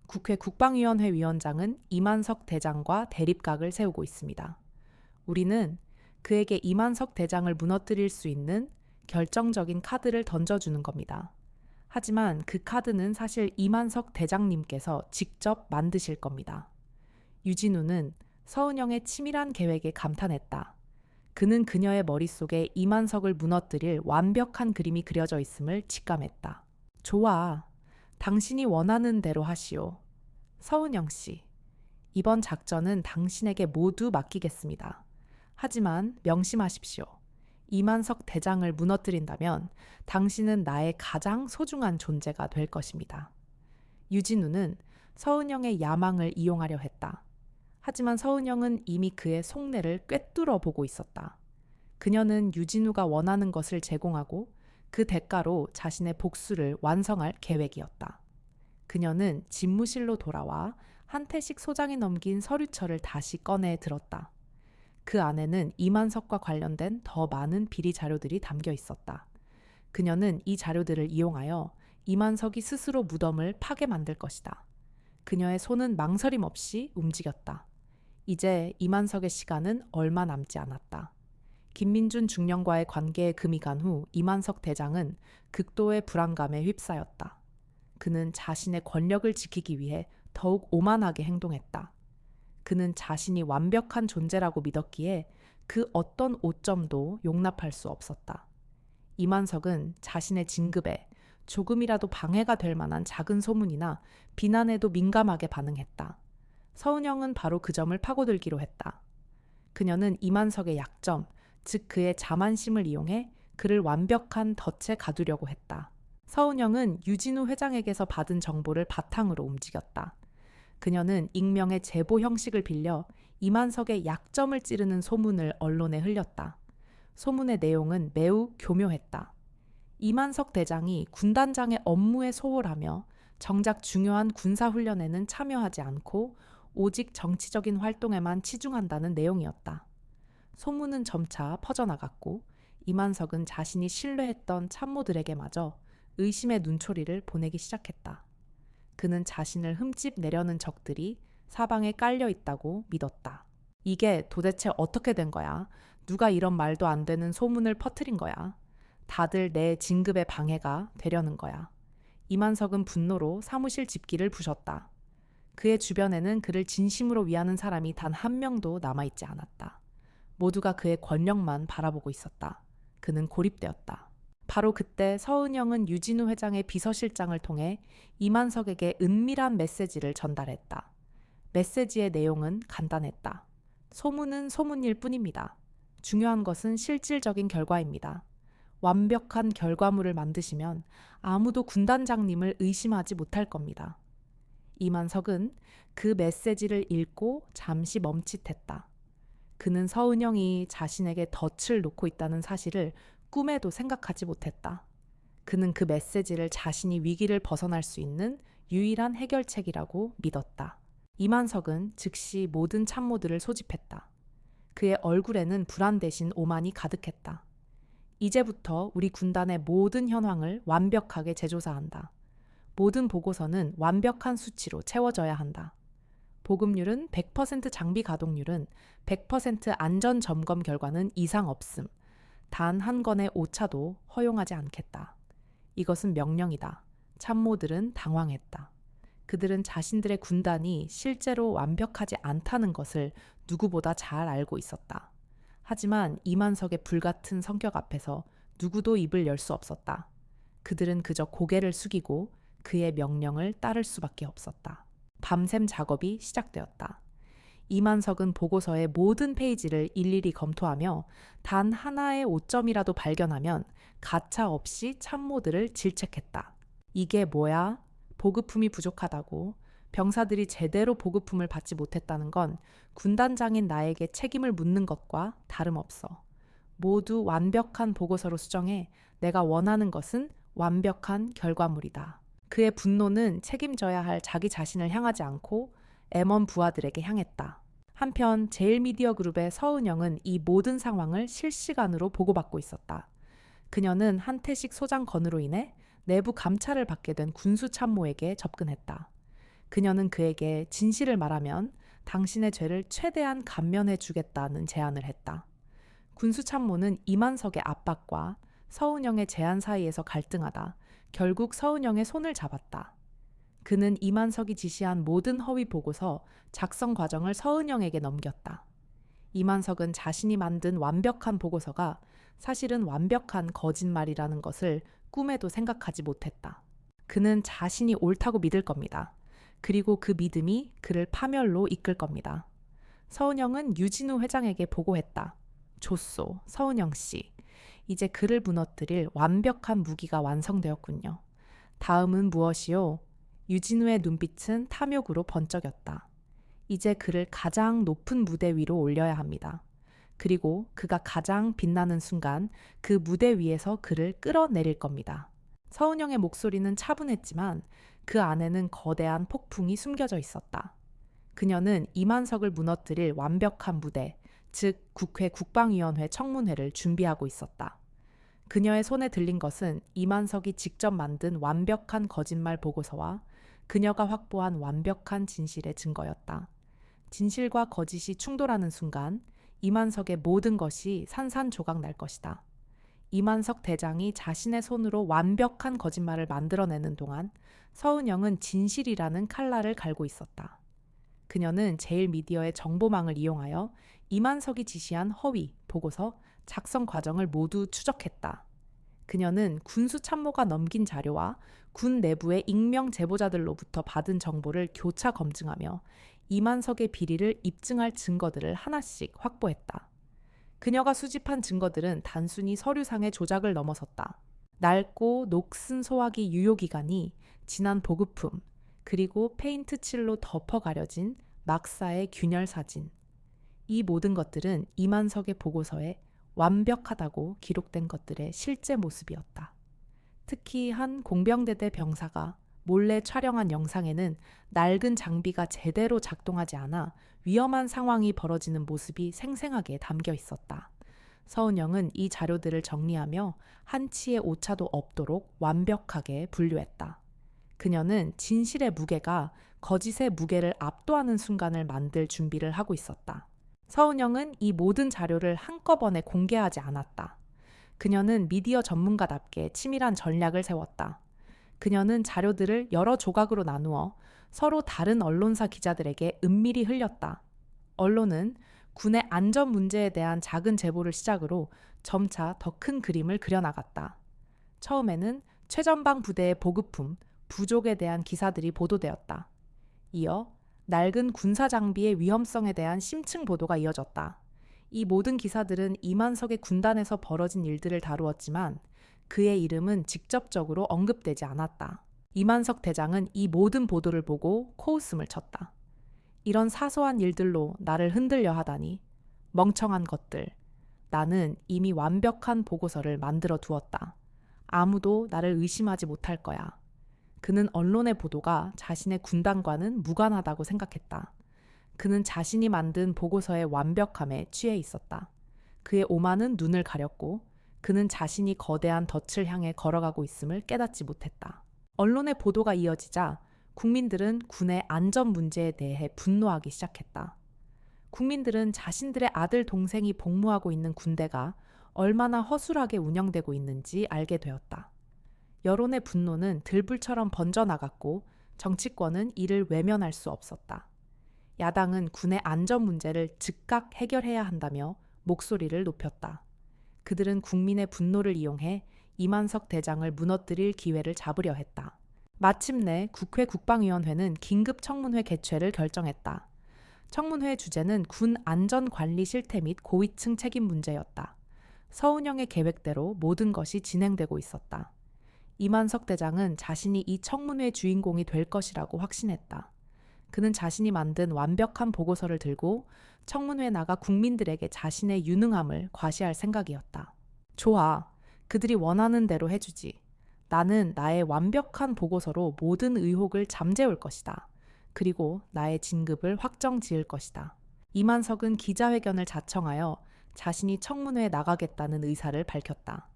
국회 국방위원회 위원장은 이만석 대장과 대립각을 세우고 있습니다. 우리는 그에게 이만석 대장을 무너뜨릴 수 있는 결정적인 카드를 던져주는 겁니다. 하지만 그 카드는 사실 이만석 대장님께서 직접 만드실 겁니다. 유진우는 서은영의 치밀한 계획에 감탄했다. 그는 그녀의 머릿속에 이만석을 무너뜨릴 완벽한 그림이 그려져 있음을 직감했다. 좋아. 당신이 원하는 대로 하시오. 서은영 씨, 이번 작전은 당신에게 모두 맡기겠습니다. 하지만 명심하십시오. 이만석 대장을 무너뜨린다면 당신은 나의 가장 소중한 존재가 될 것입니다. 유진우는 서은영의 야망을 이용하려 했다. 하지만 서은영은 이미 그의 속내를 꿰뚫어 보고 있었다. 그녀는 유진우가 원하는 것을 제공하고 그 대가로 자신의 복수를 완성할 계획이었다. 그녀는 집무실로 돌아와 한태식 소장이 넘긴 서류철을 다시 꺼내 들었다. 그 안에는 이만석과 관련된 더 많은 비리 자료들이 담겨 있었다. 그녀는 이 자료들을 이용하여 이만석이 스스로 무덤을 파게 만들 것이다. 그녀의 손은 망설임 없이 움직였다. 이제 이만석의 시간은 얼마 남지 않았다. 김민준 중령과의 관계에 금이 간 후 이만석 대장은 극도의 불안감에 휩싸였다. 그는 자신의 권력을 지키기 위해 더욱 오만하게 행동했다. 그는 자신이 완벽한 존재라고 믿었기에 그 어떤 오점도 용납할 수 없었다. 이만석은 자신의 진급에 조금이라도 방해가 될 만한 작은 소문이나 비난에도 민감하게 반응했다. 서은영은 바로 그 점을 파고들기로 했다. 그녀는 이만석의 약점, 즉 그의 자만심을 이용해 그를 완벽한 덫에 가두려고 했다. 서은영은 유진우 회장에게서 받은 정보를 바탕으로 움직였다. 그녀는 익명의 제보 형식을 빌려 이만석의 약점을 찌르는 소문을 언론에 흘렸다. 소문의 내용은 매우 교묘했다. 이만석 대장이 군단장의 업무에 소홀하며 정작 중요한 군사훈련에는 참여하지 않고 오직 정치적인 활동에만 치중한다는 내용이었다. 소문은 점차 퍼져나갔고 이만석은 자신이 신뢰했던 참모들에게마저 의심의 눈초리를 보내기 시작했다. 그는 자신을 흠집 내려는 적들이 사방에 깔려 있다고 믿었다. 이게 도대체 어떻게 된 거야? 누가 이런 말도 안 되는 소문을 퍼뜨린 거야? 다들 내 진급에 방해가 되려는 거야. 이만석은 분노로 사무실 집기를 부셨다. 그의 주변에는 그를 진심으로 위하는 사람이 단 한 명도 남아있지 않았다. 모두가 그의 권력만 바라보고 있었다. 그는 고립되었다. 바로 그때 서은영은 유진우 회장의 비서실장을 통해 이만석에게 은밀한 메시지를 전달했다. 메시지의 내용은 간단했다. 소문은 소문일 뿐입니다. 중요한 것은 실질적인 결과입니다. 완벽한 결과물을 만드시면 아무도 군단장님을 의심하지 못할 겁니다. 이만석은 그 메시지를 읽고 잠시 멈칫했다. 그는 서은영이 자신에게 덫을 놓고 있다는 사실을 꿈에도 생각하지 못했다. 그는 그 메시지를 자신이 위기를 벗어날 수 있는 유일한 해결책이라고 믿었다. 이만석은 즉시 모든 참모들을 소집했다. 그의 얼굴에는 불안 대신 오만이 가득했다. 이제부터 우리 군단의 모든 현황을 완벽하게 재조사한다. 모든 보고서는 완벽한 수치로 채워져야 한다. 보급률은 100%, 장비 가동률은 100%, 안전 점검 결과는 이상 없음. 단 한 건의 오차도 허용하지 않겠다. 이것은 명령이다. 참모들은 당황했다. 그들은 자신들의 군단이 실제로 완벽하지 않다는 것을 누구보다 잘 알고 있었다. 하지만 이만석의 불같은 성격 앞에서 누구도 입을 열 수 없었다. 그들은 그저 고개를 숙이고 그의 명령을 따를 수밖에 없었다. 밤샘 작업이 시작되었다. 이만석은 보고서의 모든 페이지를 일일이 검토하며 단 하나의 오점이라도 발견하면 가차 없이 참모들을 질책했다. 이게 뭐야? 보급품이 부족하다고. 병사들이 제대로 보급품을 받지 못했다는 건 군단장인 나에게 책임을 묻는 것과 다름없어. 모두 완벽한 보고서로 수정해 내가 원하는 것은 완벽한 결과물이다. 그의 분노는 책임져야 할 자기 자신을 향하지 않고 M1 부하들에게 향했다. 한편 제일미디어그룹의 서은영은 이 모든 상황을 실시간으로 보고받고 있었다. 그녀는 한태식 소장 건으로 인해 내부 감찰을 받게 된 군수 참모에게 접근했다. 그녀는 그에게 진실을 말하면 당신의 죄를 최대한 감면해 주겠다는 제안을 했다. 군수 참모는 이만석의 압박과 서은영의 제안 사이에서 갈등하다 결국 서은영의 손을 잡았다. 그는 이만석이 지시한 모든 허위 보고서 작성 과정을 서은영에게 넘겼다. 이만석은 자신이 만든 완벽한 보고서가 사실은 완벽한 거짓말이라는 것을 꿈에도 생각하지 못했다. 그는 자신이 옳다고 믿을 겁니다. 그리고 그 믿음이 그를 파멸로 이끌 겁니다. 서은영은 유진우 회장에게 보고했다. 좋소, 서은영 씨. 이제 그를 무너뜨릴 완벽한 무기가 완성되었군요. 다음은 무엇이요? 유진우의 눈빛은 탐욕으로 번쩍였다. 이제 그를 가장 높은 무대 위로 올려야 합니다. 그리고 그가 가장 빛나는 순간 그 무대 위에서 그를 끌어내릴 겁니다. 서은영의 목소리는 차분했지만 그 안에는 거대한 폭풍이 숨겨져 있었다. 그녀는 이만석을 무너뜨릴 완벽한 무대, 즉 국회 국방위원회 청문회를 준비하고 있었다. 그녀의 손에 들린 것은 이만석이 직접 만든 완벽한 거짓말 보고서와 그녀가 확보한 완벽한 진실의 증거였다. 진실과 거짓이 충돌하는 순간 이만석의 모든 것이 산산조각 날 것이다. 이만석 대장이 자신의 손으로 완벽한 거짓말을 만들어내는 동안 서은영은 진실이라는 칼날을 갈고 있었다. 그녀는 제일미디어의 정보망을 이용하여 이만석이 지시한 허위, 보고서, 작성 과정을 모두 추적했다. 그녀는 군수 참모가 넘긴 자료와 군 내부의 익명 제보자들로부터 받은 정보를 교차 검증하며 이만석의 비리를 입증할 증거들을 하나씩 확보했다. 그녀가 수집한 증거들은 단순히 서류상의 조작을 넘어섰다. 낡고 녹슨 소화기 유효기간이 진한 보급품, 그리고 페인트 칠로 덮어 가려진 막사의 균열 사진. 이 모든 것들은 이만석의 보고서에 완벽하다고 기록된 것들의 실제 모습이었다. 특히 한 공병대대 병사가 몰래 촬영한 영상에는 낡은 장비가 제대로 작동하지 않아 위험한 상황이 벌어지는 모습이 생생하게 담겨 있었다. 서은영은 이 자료들을 정리하며 한치의 오차도 없도록 완벽하게 분류했다. 그녀는 진실의 무게가 거짓의 무게를 압도하는 순간을 만들 준비를 하고 있었다. 서은영은 이 모든 자료를 한꺼번에 공개하지 않았다. 그녀는 미디어 전문가답게 치밀한 전략을 세웠다. 그녀는 자료들을 여러 조각으로 나누어 서로 다른 언론사 기자들에게 은밀히 흘렸다. 언론은 군의 안전 문제에 대한 작은 제보를 시작으로 점차 더 큰 그림을 그려나갔다. 처음에는 최전방 부대의 보급품, 부족에 대한 기사들이 보도되었다. 이어 낡은 군사 장비의 위험성에 대한 심층 보도가 이어졌다. 이 모든 기사들은 이만석의 군단에서 벌어진 일들을 다루었지만 그의 이름은 직접적으로 언급되지 않았다. 이만석 대장은 이 모든 보도를 보고 코웃음을 쳤다. 이런 사소한 일들로 나를 흔들려 하다니. 멍청한 것들. 나는 이미 완벽한 보고서를 만들어 두었다. 아무도 나를 의심하지 못할 거야. 그는 언론의 보도가 자신의 군단과는 무관하다고 생각했다. 그는 자신이 만든 보고서의 완벽함에 취해 있었다. 그의 오만은 눈을 가렸고 그는 자신이 거대한 덫을 향해 걸어가고 있음을 깨닫지 못했다. 언론의 보도가 이어지자 국민들은 군의 안전 문제에 대해 분노하기 시작했다. 국민들은 자신들의 아들, 동생이 복무하고 있는 군대가 얼마나 허술하게 운영되고 있는지 알게 되었다. 여론의 분노는 들불처럼 번져나갔고 정치권은 이를 외면할 수 없었다. 야당은 군의 안전 문제를 즉각 해결해야 한다며 목소리를 높였다. 그들은 국민의 분노를 이용해 이만석 대장을 무너뜨릴 기회를 잡으려 했다. 마침내 국회 국방위원회는 긴급 청문회 개최를 결정했다. 청문회의 주제는 군 안전관리 실태 및 고위층 책임 문제였다. 서은영의 계획대로 모든 것이 진행되고 있었다. 이만석 대장은 자신이 이 청문회 주인공이 될 것이라고 확신했다. 그는 자신이 만든 완벽한 보고서를 들고 청문회에 나가 국민들에게 자신의 유능함을 과시할 생각이었다. 좋아. 그들이 원하는 대로 해주지. 나는 나의 완벽한 보고서로 모든 의혹을 잠재울 것이다. 그리고 나의 진급을 확정 지을 것이다. 이만석은 기자회견을 자청하여 자신이 청문회에 나가겠다는 의사를 밝혔다.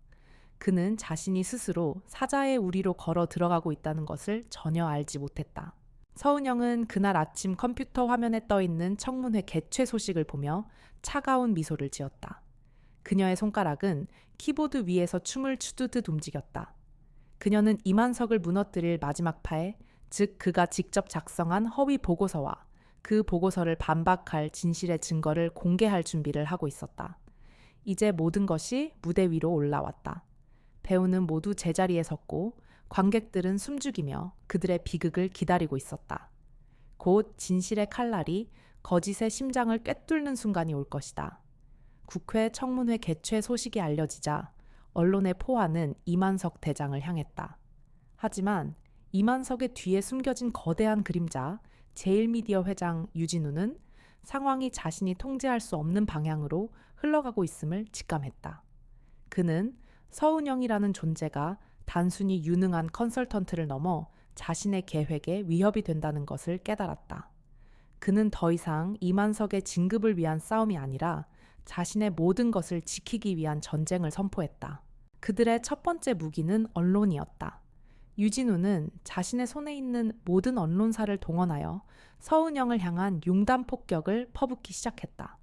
그는 자신이 스스로 사자의 우리로 걸어 들어가고 있다는 것을 전혀 알지 못했다. 서은영은 그날 아침 컴퓨터 화면에 떠있는 청문회 개최 소식을 보며 차가운 미소를 지었다. 그녀의 손가락은 키보드 위에서 춤을 추듯 움직였다. 그녀는 이만석을 무너뜨릴 마지막 파에, 즉 그가 직접 작성한 허위 보고서와 그 보고서를 반박할 진실의 증거를 공개할 준비를 하고 있었다. 이제 모든 것이 무대 위로 올라왔다. 배우는 모두 제자리에 섰고 관객들은 숨죽이며 그들의 비극을 기다리고 있었다. 곧 진실의 칼날이 거짓의 심장을 꿰뚫는 순간이 올 것이다. 국회 청문회 개최 소식이 알려지자 언론의 포화는 이만석 대장을 향했다. 하지만 이만석의 뒤에 숨겨진 거대한 그림자, 제일미디어 회장 유진우는 상황이 자신이 통제할 수 없는 방향으로 흘러가고 있음을 직감했다. 그는 서은영이라는 존재가 단순히 유능한 컨설턴트를 넘어 자신의 계획에 위협이 된다는 것을 깨달았다. 그는 더 이상 이만석의 진급을 위한 싸움이 아니라 자신의 모든 것을 지키기 위한 전쟁을 선포했다. 그들의 첫 번째 무기는 언론이었다. 유진우는 자신의 손에 있는 모든 언론사를 동원하여 서은영을 향한 융단 폭격을 퍼붓기 시작했다.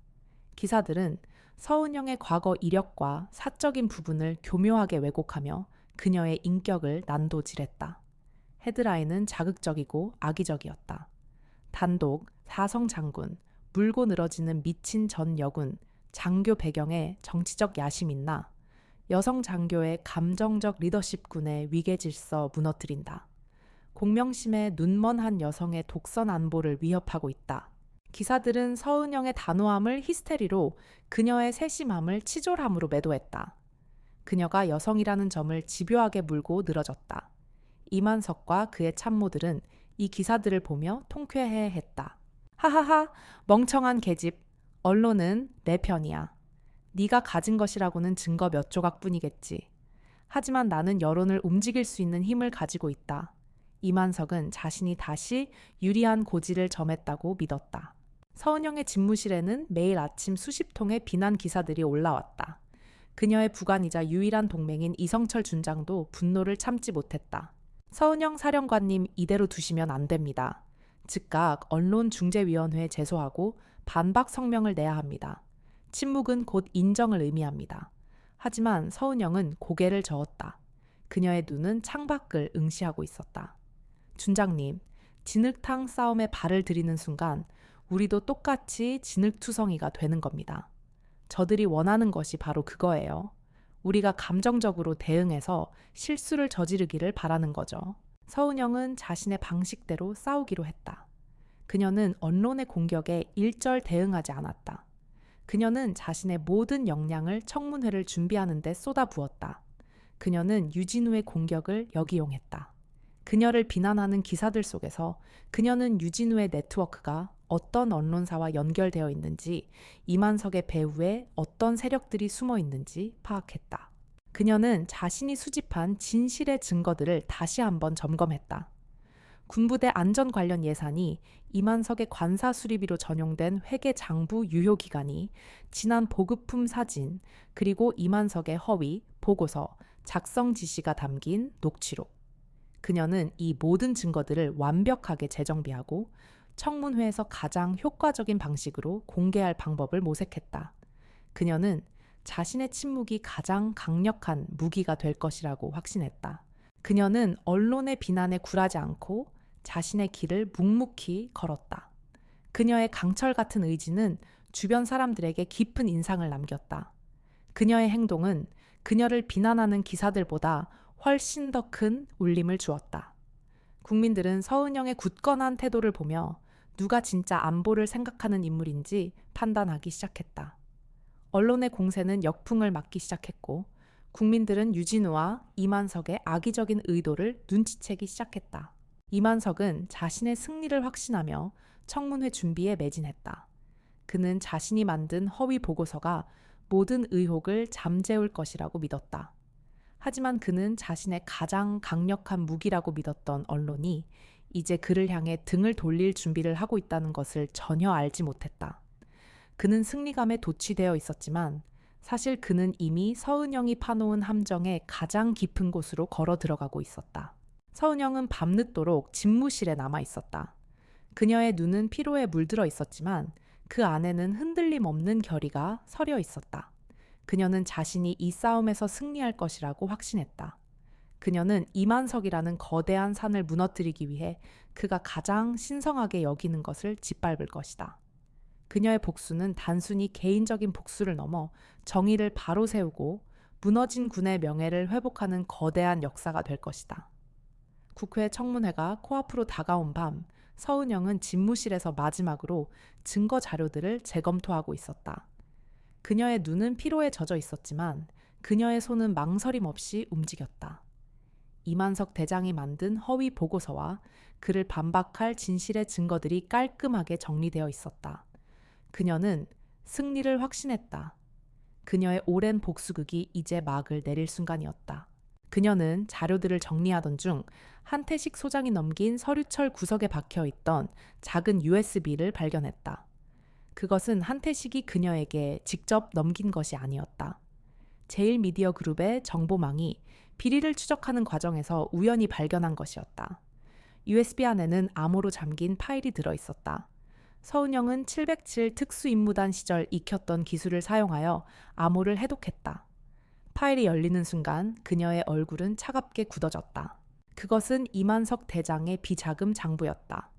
기사들은 서은영의 과거 이력과 사적인 부분을 교묘하게 왜곡하며 그녀의 인격을 난도질했다. 헤드라인은 자극적이고 악의적이었다. 단독, 사성 장군, 물고 늘어지는 미친 전 여군, 장교 배경에 정치적 야심 있나? 여성 장교의 감정적 리더십군의 위계 질서 무너뜨린다. 공명심에 눈먼 한 여성의 독선 안보를 위협하고 있다. 기사들은 서은영의 단호함을 히스테리로, 그녀의 세심함을 치졸함으로 매도했다. 그녀가 여성이라는 점을 집요하게 물고 늘어졌다. 이만석과 그의 참모들은 이 기사들을 보며 통쾌해했다. 하하하, 멍청한 계집. 언론은 내 편이야. 네가 가진 것이라고는 증거 몇 조각뿐이겠지. 하지만 나는 여론을 움직일 수 있는 힘을 가지고 있다. 이만석은 자신이 다시 유리한 고지를 점했다고 믿었다. 서은영의 집무실에는 매일 아침 수십 통의 비난 기사들이 올라왔다. 그녀의 부관이자 유일한 동맹인 이성철 준장도 분노를 참지 못했다. 서은영 사령관님, 이대로 두시면 안 됩니다. 즉각 언론중재위원회에 제소하고 반박 성명을 내야 합니다. 침묵은 곧 인정을 의미합니다. 하지만 서은영은 고개를 저었다. 그녀의 눈은 창밖을 응시하고 있었다. 준장님, 진흙탕 싸움에 발을 들이는 순간 우리도 똑같이 진흙투성이가 되는 겁니다. 저들이 원하는 것이 바로 그거예요. 우리가 감정적으로 대응해서 실수를 저지르기를 바라는 거죠. 서은영은 자신의 방식대로 싸우기로 했다. 그녀는 언론의 공격에 일절 대응하지 않았다. 그녀는 자신의 모든 역량을 청문회를 준비하는 데 쏟아부었다. 그녀는 유진우의 공격을 역이용했다. 그녀를 비난하는 기사들 속에서 그녀는 유진우의 네트워크가 어떤 언론사와 연결되어 있는지, 이만석의 배후에 어떤 세력들이 숨어 있는지 파악했다. 그녀는 자신이 수집한 진실의 증거들을 다시 한번 점검했다. 군부대 안전 관련 예산이 이만석의 관사 수리비로 전용된 회계 장부 유효 기간이 지난 보급품 사진, 그리고 이만석의 허위, 보고서, 작성 지시가 담긴 녹취록. 그녀는 이 모든 증거들을 완벽하게 재정비하고 청문회에서 가장 효과적인 방식으로 공개할 방법을 모색했다. 그녀는 자신의 침묵이 가장 강력한 무기가 될 것이라고 확신했다. 그녀는 언론의 비난에 굴하지 않고 자신의 길을 묵묵히 걸었다. 그녀의 강철 같은 의지는 주변 사람들에게 깊은 인상을 남겼다. 그녀의 행동은 그녀를 비난하는 기사들보다 훨씬 더 큰 울림을 주었다. 국민들은 서은영의 굳건한 태도를 보며 누가 진짜 안보를 생각하는 인물인지 판단하기 시작했다. 언론의 공세는 역풍을 맞기 시작했고 국민들은 유진우와 이만석의 악의적인 의도를 눈치채기 시작했다. 이만석은 자신의 승리를 확신하며 청문회 준비에 매진했다. 그는 자신이 만든 허위 보고서가 모든 의혹을 잠재울 것이라고 믿었다. 하지만 그는 자신의 가장 강력한 무기라고 믿었던 언론이 이제 그를 향해 등을 돌릴 준비를 하고 있다는 것을 전혀 알지 못했다. 그는 승리감에 도취되어 있었지만 사실 그는 이미 서은영이 파놓은 함정의 가장 깊은 곳으로 걸어 들어가고 있었다. 서은영은 밤늦도록 집무실에 남아 있었다. 그녀의 눈은 피로에 물들어 있었지만 그 안에는 흔들림 없는 결의가 서려 있었다. 그녀는 자신이 이 싸움에서 승리할 것이라고 확신했다. 그녀는 이만석이라는 거대한 산을 무너뜨리기 위해 그가 가장 신성하게 여기는 것을 짓밟을 것이다. 그녀의 복수는 단순히 개인적인 복수를 넘어 정의를 바로 세우고 무너진 군의 명예를 회복하는 거대한 역사가 될 것이다. 국회 청문회가 코앞으로 다가온 밤, 서은영은 집무실에서 마지막으로 증거 자료들을 재검토하고 있었다. 그녀의 눈은 피로에 젖어 있었지만 그녀의 손은 망설임 없이 움직였다. 이만석 대장이 만든 허위 보고서와 그를 반박할 진실의 증거들이 깔끔하게 정리되어 있었다. 그녀는 승리를 확신했다. 그녀의 오랜 복수극이 이제 막을 내릴 순간이었다. 그녀는 자료들을 정리하던 중 한태식 소장이 넘긴 서류철 구석에 박혀 있던 작은 USB를 발견했다. 그것은 한태식이 그녀에게 직접 넘긴 것이 아니었다. 제일미디어그룹의 정보망이 비리를 추적하는 과정에서 우연히 발견한 것이었다. USB 안에는 암호로 잠긴 파일이 들어 있었다. 서은영은 707 특수임무단 시절 익혔던 기술을 사용하여 암호를 해독했다. 파일이 열리는 순간 그녀의 얼굴은 차갑게 굳어졌다. 그것은 이만석 대장의 비자금 장부였다.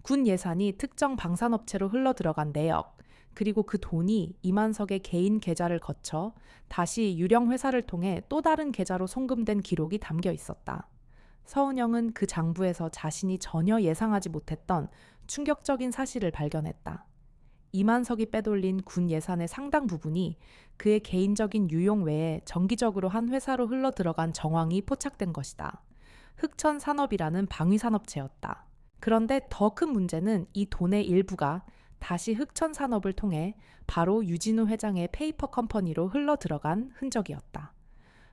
군 예산이 특정 방산업체로 흘러들어간 내역, 그리고 그 돈이 이만석의 개인 계좌를 거쳐 다시 유령 회사를 통해 또 다른 계좌로 송금된 기록이 담겨 있었다. 서은영은 그 장부에서 자신이 전혀 예상하지 못했던 충격적인 사실을 발견했다. 이만석이 빼돌린 군 예산의 상당 부분이 그의 개인적인 유용 외에 정기적으로 한 회사로 흘러들어간 정황이 포착된 것이다. 흑천산업이라는 방위산업체였다. 그런데 더 큰 문제는 이 돈의 일부가 다시 흑천산업을 통해 바로 유진우 회장의 페이퍼 컴퍼니로 흘러들어간 흔적이었다.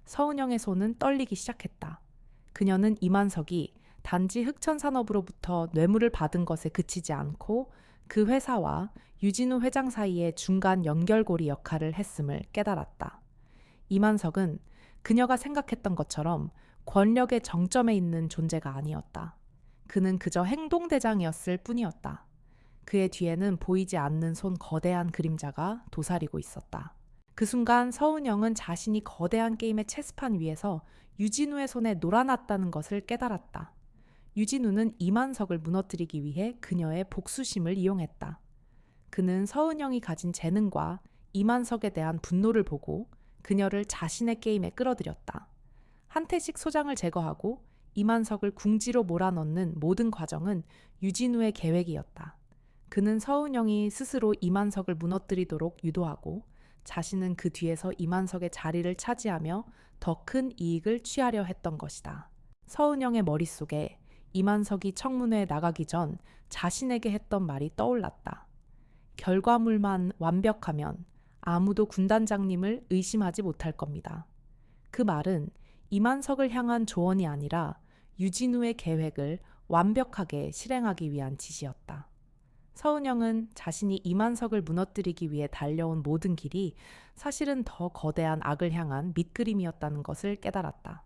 서은영의 손은 떨리기 시작했다. 그녀는 이만석이 단지 흑천산업으로부터 뇌물을 받은 것에 그치지 않고 그 회사와 유진우 회장 사이의 중간 연결고리 역할을 했음을 깨달았다. 이만석은 그녀가 생각했던 것처럼 권력의 정점에 있는 존재가 아니었다. 그는 그저 행동대장이었을 뿐이었다. 그의 뒤에는 보이지 않는 손 거대한 그림자가 도사리고 있었다. 그 순간 서은영은 자신이 거대한 게임의 체스판 위에서 유진우의 손에 놀아났다는 것을 깨달았다. 유진우는 이만석을 무너뜨리기 위해 그녀의 복수심을 이용했다. 그는 서은영이 가진 재능과 이만석에 대한 분노를 보고 그녀를 자신의 게임에 끌어들였다. 한태식 소장을 제거하고 이만석을 궁지로 몰아넣는 모든 과정은 유진우의 계획이었다. 그는 서은영이 스스로 이만석을 무너뜨리도록 유도하고 자신은 그 뒤에서 이만석의 자리를 차지하며 더 큰 이익을 취하려 했던 것이다. 서은영의 머릿속에 이만석이 청문회에 나가기 전 자신에게 했던 말이 떠올랐다. 결과물만 완벽하면 아무도 군단장님을 의심하지 못할 겁니다. 그 말은 이만석을 향한 조언이 아니라 유진우의 계획을 완벽하게 실행하기 위한 지시였다. 서은영은 자신이 이만석을 무너뜨리기 위해 달려온 모든 길이 사실은 더 거대한 악을 향한 밑그림이었다는 것을 깨달았다.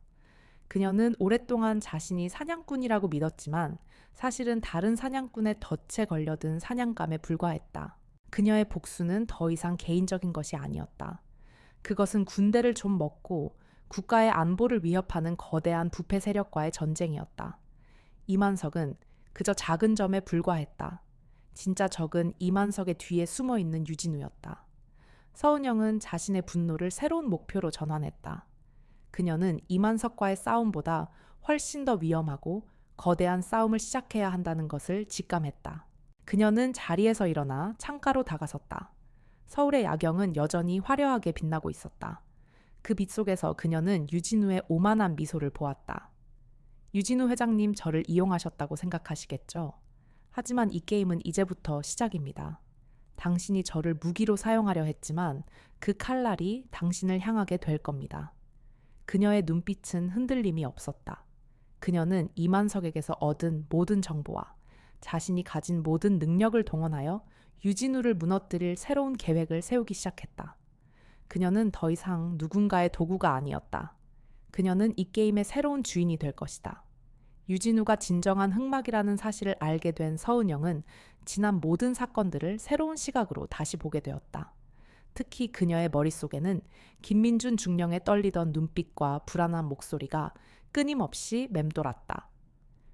그녀는 오랫동안 자신이 사냥꾼이라고 믿었지만 사실은 다른 사냥꾼의 덫에 걸려든 사냥감에 불과했다. 그녀의 복수는 더 이상 개인적인 것이 아니었다. 그것은 군대를 좀 먹고 국가의 안보를 위협하는 거대한 부패 세력과의 전쟁이었다. 이만석은 그저 작은 점에 불과했다. 진짜 적은 이만석의 뒤에 숨어있는 유진우였다. 서은영은 자신의 분노를 새로운 목표로 전환했다. 그녀는 이만석과의 싸움보다 훨씬 더 위험하고 거대한 싸움을 시작해야 한다는 것을 직감했다. 그녀는 자리에서 일어나 창가로 다가섰다. 서울의 야경은 여전히 화려하게 빛나고 있었다. 그 빛 속에서 그녀는 유진우의 오만한 미소를 보았다. 유진우 회장님 저를 이용하셨다고 생각하시겠죠? 하지만 이 게임은 이제부터 시작입니다. 당신이 저를 무기로 사용하려 했지만 그 칼날이 당신을 향하게 될 겁니다. 그녀의 눈빛은 흔들림이 없었다. 그녀는 이만석에게서 얻은 모든 정보와 자신이 가진 모든 능력을 동원하여 유진우를 무너뜨릴 새로운 계획을 세우기 시작했다. 그녀는 더 이상 누군가의 도구가 아니었다. 그녀는 이 게임의 새로운 주인이 될 것이다. 유진우가 진정한 흑막이라는 사실을 알게 된 서은영은 지난 모든 사건들을 새로운 시각으로 다시 보게 되었다. 특히 그녀의 머릿속에는 김민준 중령의 떨리던 눈빛과 불안한 목소리가 끊임없이 맴돌았다.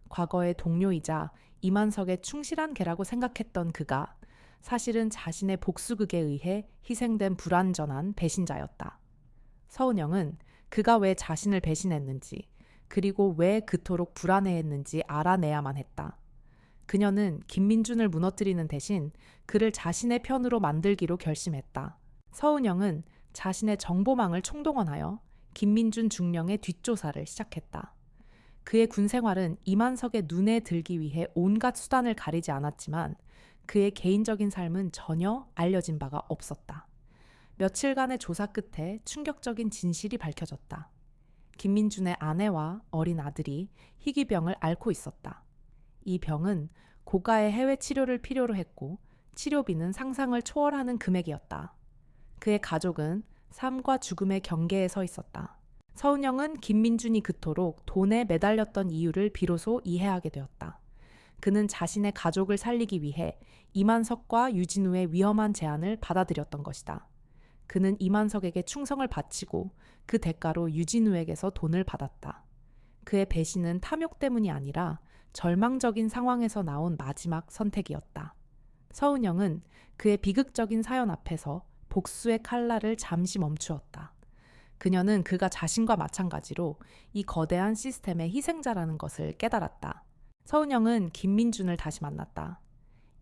과거의 동료이자 이만석의 충실한 개라고 생각했던 그가 사실은 자신의 복수극에 의해 희생된 불완전한 배신자였다. 서은영은 그가 왜 자신을 배신했는지, 그리고 왜 그토록 불안해했는지 알아내야만 했다. 그녀는 김민준을 무너뜨리는 대신 그를 자신의 편으로 만들기로 결심했다. 서은영은 자신의 정보망을 총동원하여 김민준 중령의 뒷조사를 시작했다. 그의 군 생활은 이만석의 눈에 들기 위해 온갖 수단을 가리지 않았지만 그의 개인적인 삶은 전혀 알려진 바가 없었다. 며칠간의 조사 끝에 충격적인 진실이 밝혀졌다. 김민준의 아내와 어린 아들이 희귀병을 앓고 있었다. 이 병은 고가의 해외 치료를 필요로 했고 치료비는 상상을 초월하는 금액이었다. 그의 가족은 삶과 죽음의 경계에 서 있었다. 서은영은 김민준이 그토록 돈에 매달렸던 이유를 비로소 이해하게 되었다. 그는 자신의 가족을 살리기 위해 이만석과 유진우의 위험한 제안을 받아들였던 것이다. 그는 이만석에게 충성을 바치고 그 대가로 유진우에게서 돈을 받았다. 그의 배신은 탐욕 때문이 아니라 절망적인 상황에서 나온 마지막 선택이었다. 서은영은 그의 비극적인 사연 앞에서 복수의 칼날을 잠시 멈추었다. 그녀는 그가 자신과 마찬가지로 이 거대한 시스템의 희생자라는 것을 깨달았다. 서은영은 김민준을 다시 만났다.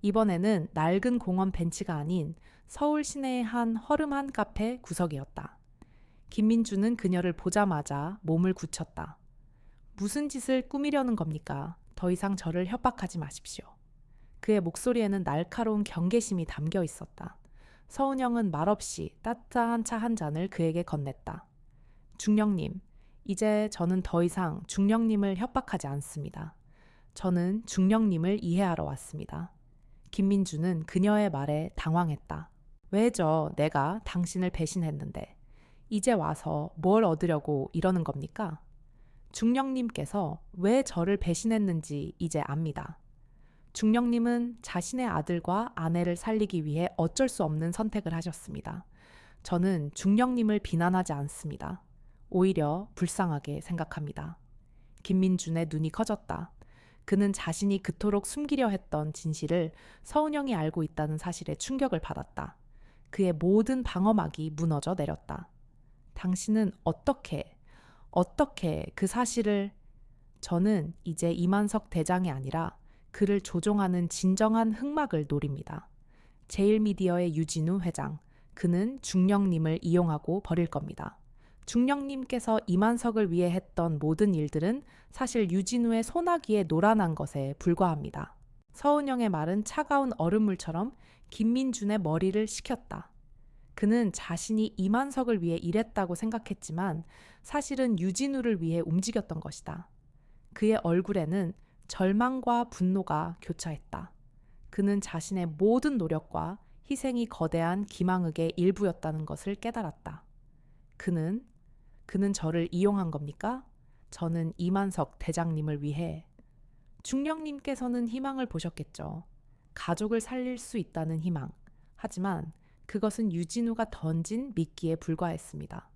이번에는 낡은 공원 벤치가 아닌 서울 시내의 한 허름한 카페 구석이었다. 김민준은 그녀를 보자마자 몸을 굳혔다. 무슨 짓을 꾸미려는 겁니까? 더 이상 저를 협박하지 마십시오. 그의 목소리에는 날카로운 경계심이 담겨 있었다. 서은영은 말없이 따뜻한 차 한 잔을 그에게 건넸다. 중령님, 이제 저는 더 이상 중령님을 협박하지 않습니다. 저는 중령님을 이해하러 왔습니다. 김민준은 그녀의 말에 당황했다. 왜죠? 내가 당신을 배신했는데 이제 와서 뭘 얻으려고 이러는 겁니까? 중령님께서 왜 저를 배신했는지 이제 압니다. 중령님은 자신의 아들과 아내를 살리기 위해 어쩔 수 없는 선택을 하셨습니다. 저는 중령님을 비난하지 않습니다. 오히려 불쌍하게 생각합니다. 김민준의 눈이 커졌다. 그는 자신이 그토록 숨기려 했던 진실을 서은영이 알고 있다는 사실에 충격을 받았다. 그의 모든 방어막이 무너져 내렸다. 당신은 어떻게 그 사실을... 저는 이제 이만석 대장이 아니라 그를 조종하는 진정한 흑막을 노립니다. 제일미디어의 유진우 회장, 그는 중령님을 이용하고 버릴 겁니다. 중령님께서 이만석을 위해 했던 모든 일들은 사실 유진우의 소나기에 놀아난 것에 불과합니다. 서은영의 말은 차가운 얼음물처럼 김민준의 머리를 식혔다. 그는 자신이 이만석을 위해 일했다고 생각했지만 사실은 유진우를 위해 움직였던 것이다. 그의 얼굴에는 절망과 분노가 교차했다. 그는 자신의 모든 노력과 희생이 거대한 기망흑의 일부였다는 것을 깨달았다. 그는 저를 이용한 겁니까? 저는 이만석 대장님을 위해... 중령님께서는 희망을 보셨겠죠. 가족을 살릴 수 있다는 희망. 하지만 그것은 유진우가 던진 미끼에 불과했습니다.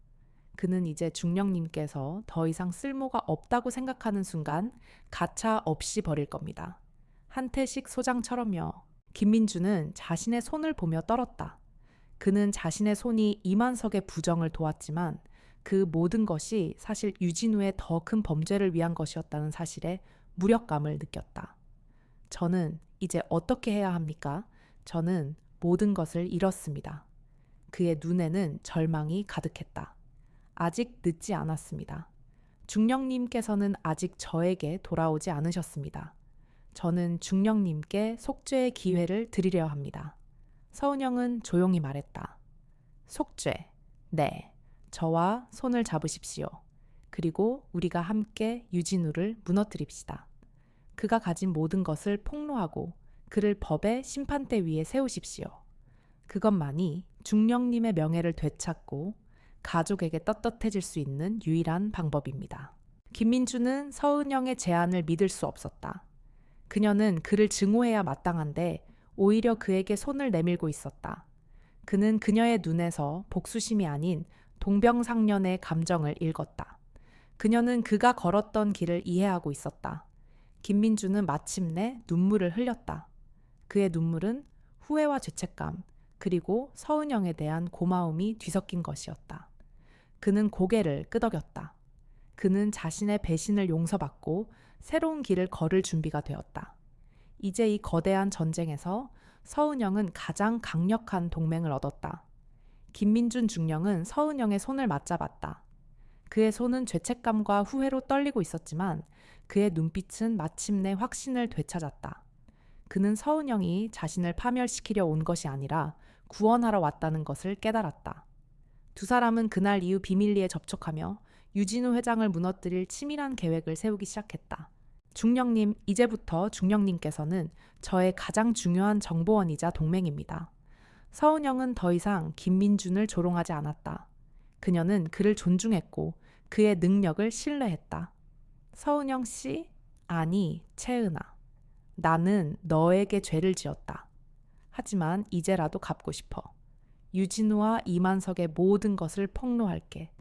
그는 이제 중령님께서 더 이상 쓸모가 없다고 생각하는 순간 가차 없이 버릴 겁니다. 한태식 소장처럼요. 김민준은 자신의 손을 보며 떨었다. 그는 자신의 손이 이만석의 부정을 도왔지만 그 모든 것이 사실 유진우의 더 큰 범죄를 위한 것이었다는 사실에 무력감을 느꼈다. 저는 이제 어떻게 해야 합니까? 저는 모든 것을 잃었습니다. 그의 눈에는 절망이 가득했다. 아직 늦지 않았습니다. 중령님께서는 아직 저에게 돌아오지 않으셨습니다. 저는 중령님께 속죄의 기회를 드리려 합니다. 서은영은 조용히 말했다. 속죄. 네. 저와 손을 잡으십시오. 그리고 우리가 함께 유진우를 무너뜨립시다. 그가 가진 모든 것을 폭로하고 그를 법의 심판대 위에 세우십시오. 그것만이 중령님의 명예를 되찾고 가족에게 떳떳해질 수 있는 유일한 방법입니다. 김민주는 서은영의 제안을 믿을 수 없었다. 그녀는 그를 증오해야 마땅한데 오히려 그에게 손을 내밀고 있었다. 그는 그녀의 눈에서 복수심이 아닌 동병상련의 감정을 읽었다. 그녀는 그가 걸었던 길을 이해하고 있었다. 김민주는 마침내 눈물을 흘렸다. 그의 눈물은 후회와 죄책감, 그리고 서은영에 대한 고마움이 뒤섞인 것이었다. 그는 고개를 끄덕였다. 그는 자신의 배신을 용서받고 새로운 길을 걸을 준비가 되었다. 이제 이 거대한 전쟁에서 서은영은 가장 강력한 동맹을 얻었다. 김민준 중령은 서은영의 손을 맞잡았다. 그의 손은 죄책감과 후회로 떨리고 있었지만 그의 눈빛은 마침내 확신을 되찾았다. 그는 서은영이 자신을 파멸시키려 온 것이 아니라 구원하러 왔다는 것을 깨달았다. 두 사람은 그날 이후 비밀리에 접촉하며 유진우 회장을 무너뜨릴 치밀한 계획을 세우기 시작했다. 중령님, 이제부터 중령님께서는 저의 가장 중요한 정보원이자 동맹입니다. 서은영은 더 이상 김민준을 조롱하지 않았다. 그녀는 그를 존중했고 그의 능력을 신뢰했다. 서은영 씨, 아니 채은아, 나는 너에게 죄를 지었다. 하지만 이제라도 갚고 싶어. 유진우와 이만석의 모든 것을 폭로할게.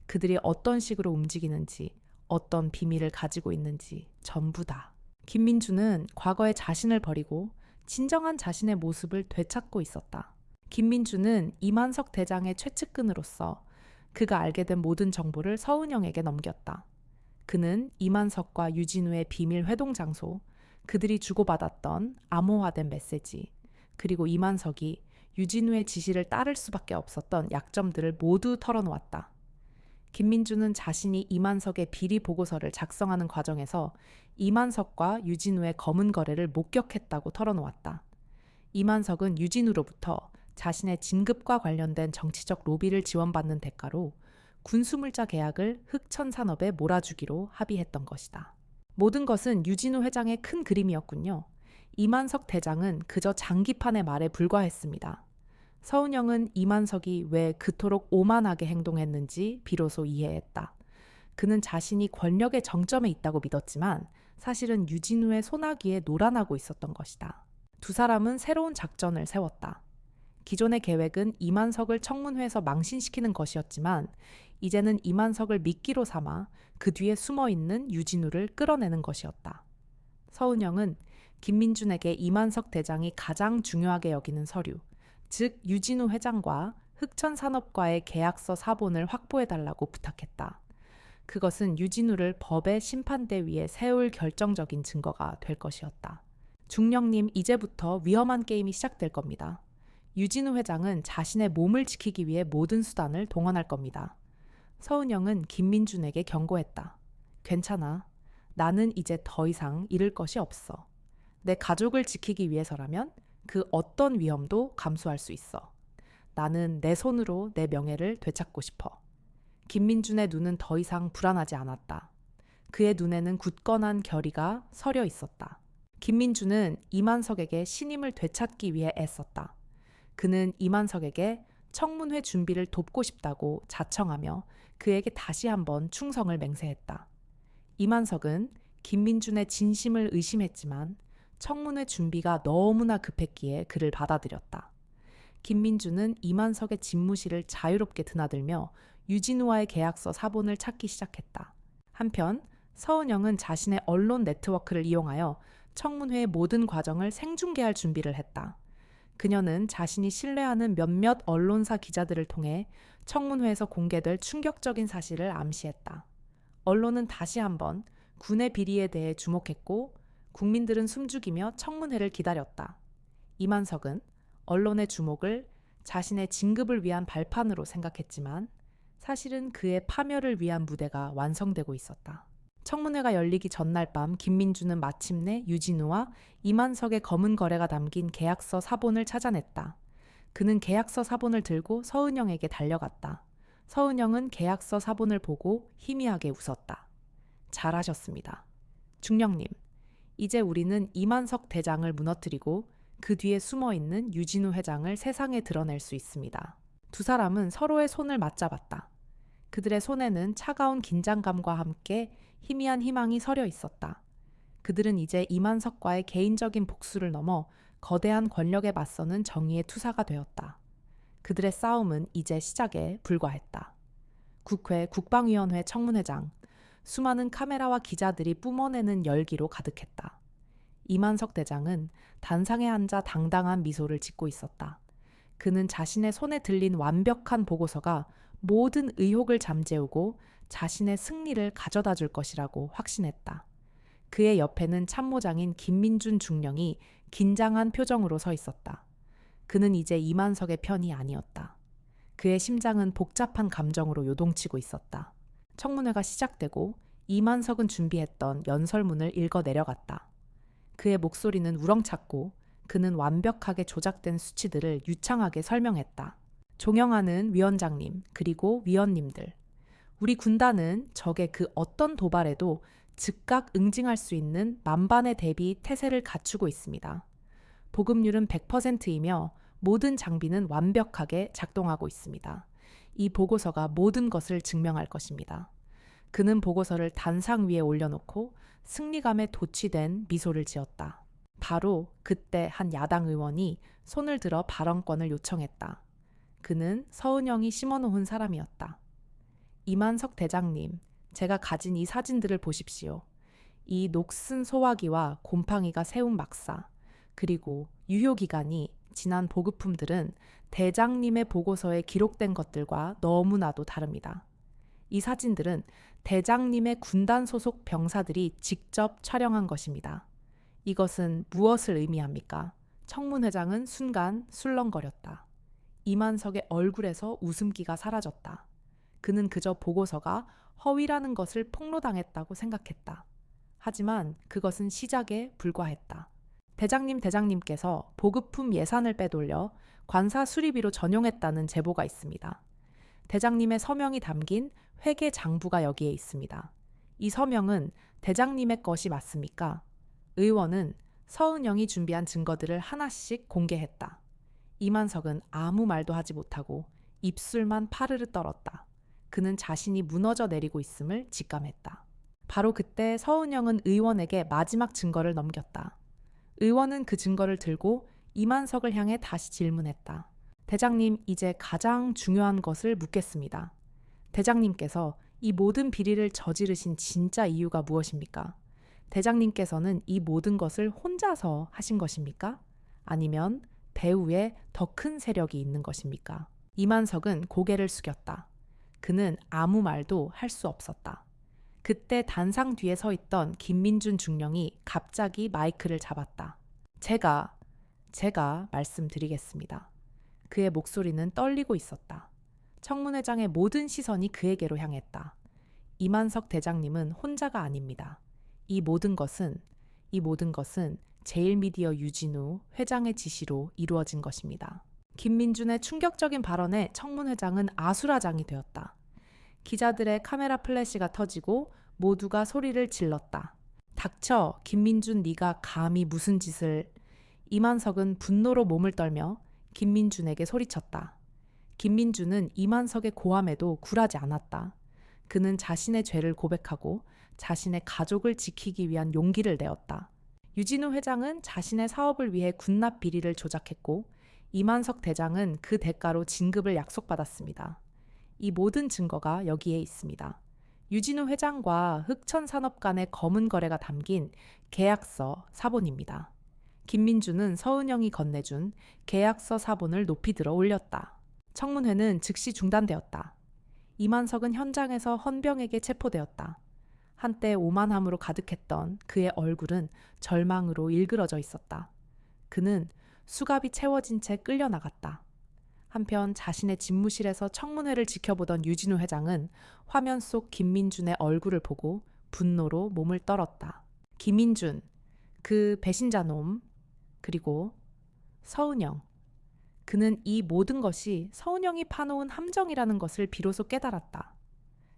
그들이 어떤 식으로 움직이는지, 어떤 비밀을 가지고 있는지 전부 다. 김민주는 과거의 자신을 버리고 진정한 자신의 모습을 되찾고 있었다. 김민주는 이만석 대장의 최측근으로서 그가 알게 된 모든 정보를 서은영에게 넘겼다. 그는 이만석과 유진우의 비밀 회동 장소, 그들이 주고받았던 암호화된 메시지, 그리고 이만석이 유진우의 지시를 따를 수밖에 없었던 약점들을 모두 털어놓았다. 김민주는 자신이 이만석의 비리 보고서를 작성하는 과정에서 이만석과 유진우의 검은 거래를 목격했다고 털어놓았다. 이만석은 유진우로부터 자신의 진급과 관련된 정치적 로비를 지원받는 대가로 군수물자 계약을 흑천산업에 몰아주기로 합의했던 것이다. 모든 것은 유진우 회장의 큰 그림이었군요. 이만석 대장은 그저 장기판의 말에 불과했습니다. 서은영은 이만석이 왜 그토록 오만하게 행동했는지 비로소 이해했다. 그는 자신이 권력의 정점에 있다고 믿었지만 사실은 유진우의 소나기에 놀아나고 있었던 것이다. 두 사람은 새로운 작전을 세웠다. 기존의 계획은 이만석을 청문회에서 망신시키는 것이었지만 이제는 이만석을 미끼로 삼아 그 뒤에 숨어있는 유진우를 끌어내는 것이었다. 서은영은 김민준에게 이만석 대장이 가장 중요하게 여기는 서류, 즉 유진우 회장과 흑천산업과의 계약서 사본을 확보해달라고 부탁했다. 그것은 유진우를 법의 심판대 위에 세울 결정적인 증거가 될 것이었다. 중령님, 이제부터 위험한 게임이 시작될 겁니다. 유진우 회장은 자신의 몸을 지키기 위해 모든 수단을 동원할 겁니다. 서은영은 김민준에게 경고했다. 괜찮아. 나는 이제 더 이상 잃을 것이 없어. 내 가족을 지키기 위해서라면 그 어떤 위험도 감수할 수 있어. 나는 내 손으로 내 명예를 되찾고 싶어. 김민준의 눈은 더 이상 불안하지 않았다. 그의 눈에는 굳건한 결의가 서려 있었다. 김민준은 이만석에게 신임을 되찾기 위해 애썼다. 그는 이만석에게 청문회 준비를 돕고 싶다고 자청하며 그에게 다시 한번 충성을 맹세했다. 이만석은 김민준의 진심을 의심했지만 청문회 준비가 너무나 급했기에 그를 받아들였다. 김민준은 이만석의 집무실을 자유롭게 드나들며 유진우와의 계약서 사본을 찾기 시작했다. 한편 서은영은 자신의 언론 네트워크를 이용하여 청문회의 모든 과정을 생중계할 준비를 했다. 그녀는 자신이 신뢰하는 몇몇 언론사 기자들을 통해 청문회에서 공개될 충격적인 사실을 암시했다. 언론은 다시 한번 군의 비리에 대해 주목했고 국민들은 숨죽이며 청문회를 기다렸다. 이만석은 언론의 주목을 자신의 진급을 위한 발판으로 생각했지만 사실은 그의 파멸을 위한 무대가 완성되고 있었다. 청문회가 열리기 전날 밤 김민주는 마침내 유진우와 이만석의 검은 거래가 담긴 계약서 사본을 찾아냈다. 그는 계약서 사본을 들고 서은영에게 달려갔다. 서은영은 계약서 사본을 보고 희미하게 웃었다. 잘하셨습니다. 중령님, 이제 우리는 이만석 대장을 무너뜨리고 그 뒤에 숨어있는 유진우 회장을 세상에 드러낼 수 있습니다. 두 사람은 서로의 손을 맞잡았다. 그들의 손에는 차가운 긴장감과 함께 희미한 희망이 서려 있었다. 그들은 이제 이만석과의 개인적인 복수를 넘어 거대한 권력에 맞서는 정의의 투사가 되었다. 그들의 싸움은 이제 시작에 불과했다. 국회 국방위원회 청문회장, 수많은 카메라와 기자들이 뿜어내는 열기로 가득했다. 이만석 대장은 단상에 앉아 당당한 미소를 짓고 있었다. 그는 자신의 손에 들린 완벽한 보고서가 모든 의혹을 잠재우고 자신의 승리를 가져다 줄 것이라고 확신했다. 그의 옆에는 참모장인 김민준 중령이 긴장한 표정으로 서 있었다. 그는 이제 이만석의 편이 아니었다. 그의 심장은 복잡한 감정으로 요동치고 있었다. 청문회가 시작되고 이만석은 준비했던 연설문을 읽어 내려갔다. 그의 목소리는 우렁찼고 그는 완벽하게 조작된 수치들을 유창하게 설명했다. 존경하는 위원장님, 그리고 위원님들. 우리 군단은 적의 그 어떤 도발에도 즉각 응징할 수 있는 만반의 대비 태세를 갖추고 있습니다. 보급률은 100%이며 모든 장비는 완벽하게 작동하고 있습니다. 이 보고서가 모든 것을 증명할 것입니다. 그는 보고서를 단상 위에 올려놓고 승리감에 도취된 미소를 지었다. 바로 그때 한 야당 의원이 손을 들어 발언권을 요청했다. 그는 서은영이 심어놓은 사람이었다. 이만석 대장님, 제가 가진 이 사진들을 보십시오. 이 녹슨 소화기와 곰팡이가 세운 막사, 그리고 유효기간이 지난 보급품들은 대장님의 보고서에 기록된 것들과 너무나도 다릅니다. 이 사진들은 대장님의 군단 소속 병사들이 직접 촬영한 것입니다. 이것은 무엇을 의미합니까? 청문회장은 순간 술렁거렸다. 이만석의 얼굴에서 웃음기가 사라졌다. 그는 그저 보고서가 허위라는 것을 폭로당했다고 생각했다. 하지만 그것은 시작에 불과했다. 대장님께서 보급품 예산을 빼돌려 관사 수리비로 전용했다는 제보가 있습니다. 대장님의 서명이 담긴 회계 장부가 여기에 있습니다. 이 서명은 대장님의 것이 맞습니까? 의원은 서은영이 준비한 증거들을 하나씩 공개했다. 이만석은 아무 말도 하지 못하고 입술만 파르르 떨었다. 그는 자신이 무너져 내리고 있음을 직감했다. 바로 그때 서은영은 의원에게 마지막 증거를 넘겼다. 의원은 그 증거를 들고 이만석을 향해 다시 질문했다. 대장님, 이제 가장 중요한 것을 묻겠습니다. 대장님께서 이 모든 비리를 저지르신 진짜 이유가 무엇입니까? 대장님께서는 이 모든 것을 혼자서 하신 것입니까? 아니면 배후에 더 큰 세력이 있는 것입니까? 이만석은 고개를 숙였다. 그는 아무 말도 할 수 없었다. 그때 단상 뒤에 서 있던 김민준 중령이 갑자기 마이크를 잡았다. 제가 말씀드리겠습니다. 그의 목소리는 떨리고 있었다. 청문회장의 모든 시선이 그에게로 향했다. 이만석 대장님은 혼자가 아닙니다. 이 모든 것은 제일미디어 유진우 회장의 지시로 이루어진 것입니다. 김민준의 충격적인 발언에 청문회장은 아수라장이 되었다. 기자들의 카메라 플래시가 터지고 모두가 소리를 질렀다. 닥쳐, 김민준, 네가 감히 무슨 짓을... 이만석은 분노로 몸을 떨며 김민준에게 소리쳤다. 김민준은 이만석의 고함에도 굴하지 않았다. 그는 자신의 죄를 고백하고 자신의 가족을 지키기 위한 용기를 내었다. 유진우 회장은 자신의 사업을 위해 군납 비리를 조작했고 이만석 대장은 그 대가로 진급을 약속받았습니다. 이 모든 증거가 여기에 있습니다. 유진우 회장과 흑천산업 간의 검은 거래가 담긴 계약서 사본입니다. 김민준은 서은영이 건네준 계약서 사본을 높이 들어 올렸다. 청문회는 즉시 중단되었다. 이만석은 현장에서 헌병에게 체포되었다. 한때 오만함으로 가득했던 그의 얼굴은 절망으로 일그러져 있었다. 그는 수갑이 채워진 채 끌려나갔다. 한편 자신의 집무실에서 청문회를 지켜보던 유진우 회장은 화면 속 김민준의 얼굴을 보고 분노로 몸을 떨었다. 김민준, 그 배신자 놈, 그리고 서은영, 그는 이 모든 것이 서은영이 파놓은 함정이라는 것을 비로소 깨달았다.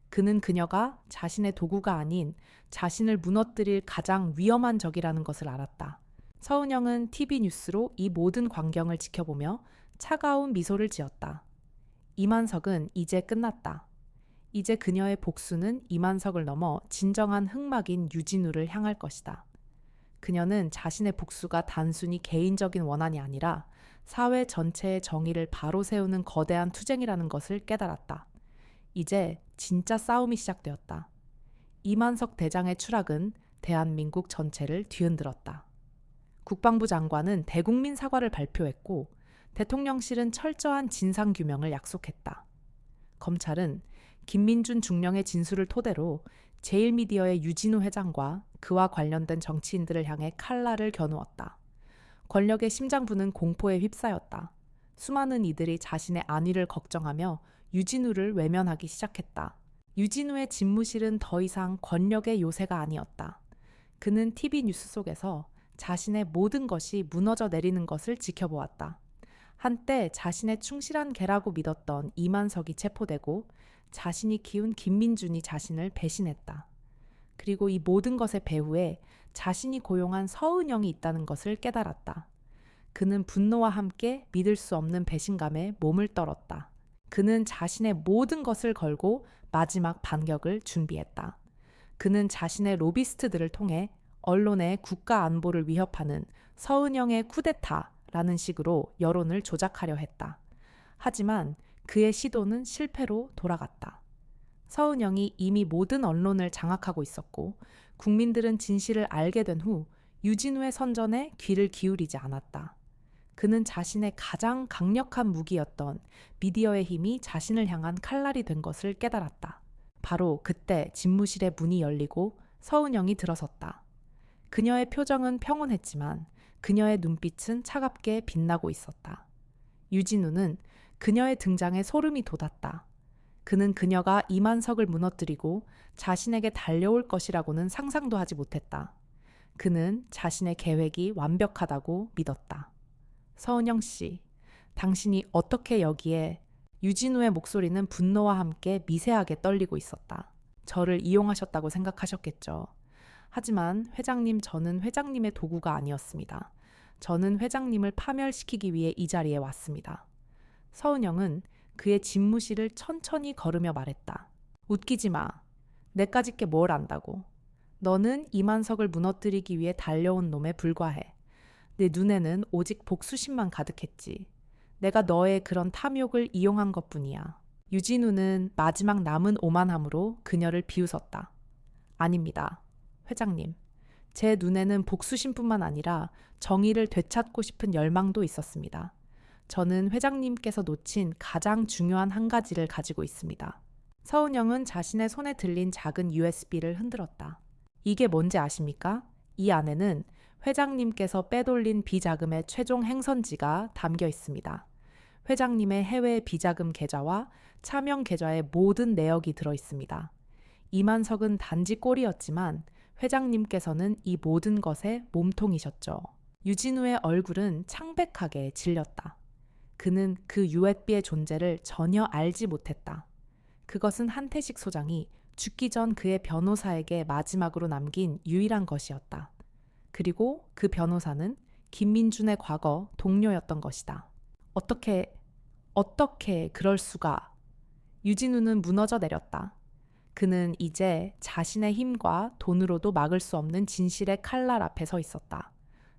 그는 그녀가 자신의 도구가 아닌 자신을 무너뜨릴 가장 위험한 적이라는 것을 알았다. 서은영은 TV 뉴스로 이 모든 광경을 지켜보며 차가운 미소를 지었다. 이만석은 이제 끝났다. 이제 그녀의 복수는 이만석을 넘어 진정한 흑막인 유진우를 향할 것이다. 그녀는 자신의 복수가 단순히 개인적인 원한이 아니라 사회 전체의 정의를 바로 세우는 거대한 투쟁이라는 것을 깨달았다. 이제 진짜 싸움이 시작되었다. 이만석 대장의 추락은 대한민국 전체를 뒤흔들었다. 국방부 장관은 대국민 사과를 발표했고 대통령실은 철저한 진상규명을 약속했다. 검찰은 김민준 중령의 진술을 토대로 제일미디어의 유진우 회장과 그와 관련된 정치인들을 향해 칼날을 겨누었다. 권력의 심장부는 공포에 휩싸였다. 수많은 이들이 자신의 안위를 걱정하며 유진우를 외면하기 시작했다. 유진우의 집무실은 더 이상 권력의 요새가 아니었다. 그는 TV 뉴스 속에서 자신의 모든 것이 무너져 내리는 것을 지켜보았다. 한때 자신의 충실한 개라고 믿었던 이만석이 체포되고 자신이 키운 김민준이 자신을 배신했다. 그리고 이 모든 것의 배후에 자신이 고용한 서은영이 있다는 것을 깨달았다. 그는 분노와 함께 믿을 수 없는 배신감에 몸을 떨었다. 그는 자신의 모든 것을 걸고 마지막 반격을 준비했다. 그는 자신의 로비스트들을 통해 언론의 국가 안보를 위협하는 서은영의 쿠데타라는 식으로 여론을 조작하려 했다. 하지만 그의 시도는 실패로 돌아갔다. 서은영이 이미 모든 언론을 장악하고 있었고 국민들은 진실을 알게 된 후 유진우의 선전에 귀를 기울이지 않았다. 그는 자신의 가장 강력한 무기였던 미디어의 힘이 자신을 향한 칼날이 된 것을 깨달았다. 바로 그때 집무실의 문이 열리고 서은영이 들어섰다. 그녀의 표정은 평온했지만 그녀의 눈빛은 차갑게 빛나고 있었다. 유진우는 그녀의 등장에 소름이 돋았다. 그는 그녀가 이만석을 무너뜨리고 자신에게 달려올 것이라고는 상상도 하지 못했다. 그는 자신의 계획이 완벽하다고 믿었다. 서은영 씨, 당신이 어떻게 여기에? 유진우의 목소리는 분노와 함께 미세하게 떨리고 있었다. 저를 이용하셨다고 생각하셨겠죠. 하지만 회장님, 저는 회장님의 도구가 아니었습니다. 저는 회장님을 파멸시키기 위해 이 자리에 왔습니다. 서은영은 그의 집무실을 천천히 걸으며 말했다. 웃기지 마. 내까짓 게 뭘 안다고. 너는 이만석을 무너뜨리기 위해 달려온 놈에 불과해. 내 눈에는 오직 복수심만 가득했지. 내가 너의 그런 탐욕을 이용한 것뿐이야. 유진우는 마지막 남은 오만함으로 그녀를 비웃었다. 아닙니다. 회장님. 제 눈에는 복수심뿐만 아니라 정의를 되찾고 싶은 열망도 있었습니다. 저는 회장님께서 놓친 가장 중요한 한 가지를 가지고 있습니다. 서은영은 자신의 손에 들린 작은 USB를 흔들었다. 이게 뭔지 아십니까? 이 안에는 회장님께서 빼돌린 비자금의 최종 행선지가 담겨 있습니다. 회장님의 해외 비자금 계좌와 차명 계좌의 모든 내역이 들어 있습니다. 이만석은 단지 꼴이었지만 회장님께서는 이 모든 것의 몸통이셨죠. 유진우의 얼굴은 창백하게 질렸다. 그는 그 USB의 존재를 전혀 알지 못했다. 그것은 한태식 소장이 죽기 전 그의 변호사에게 마지막으로 남긴 유일한 것이었다. 그리고 그 변호사는 김민준의 과거 동료였던 것이다. 어떻게 그럴 수가? 유진우는 무너져 내렸다. 그는 이제 자신의 힘과 돈으로도 막을 수 없는 진실의 칼날 앞에 서 있었다.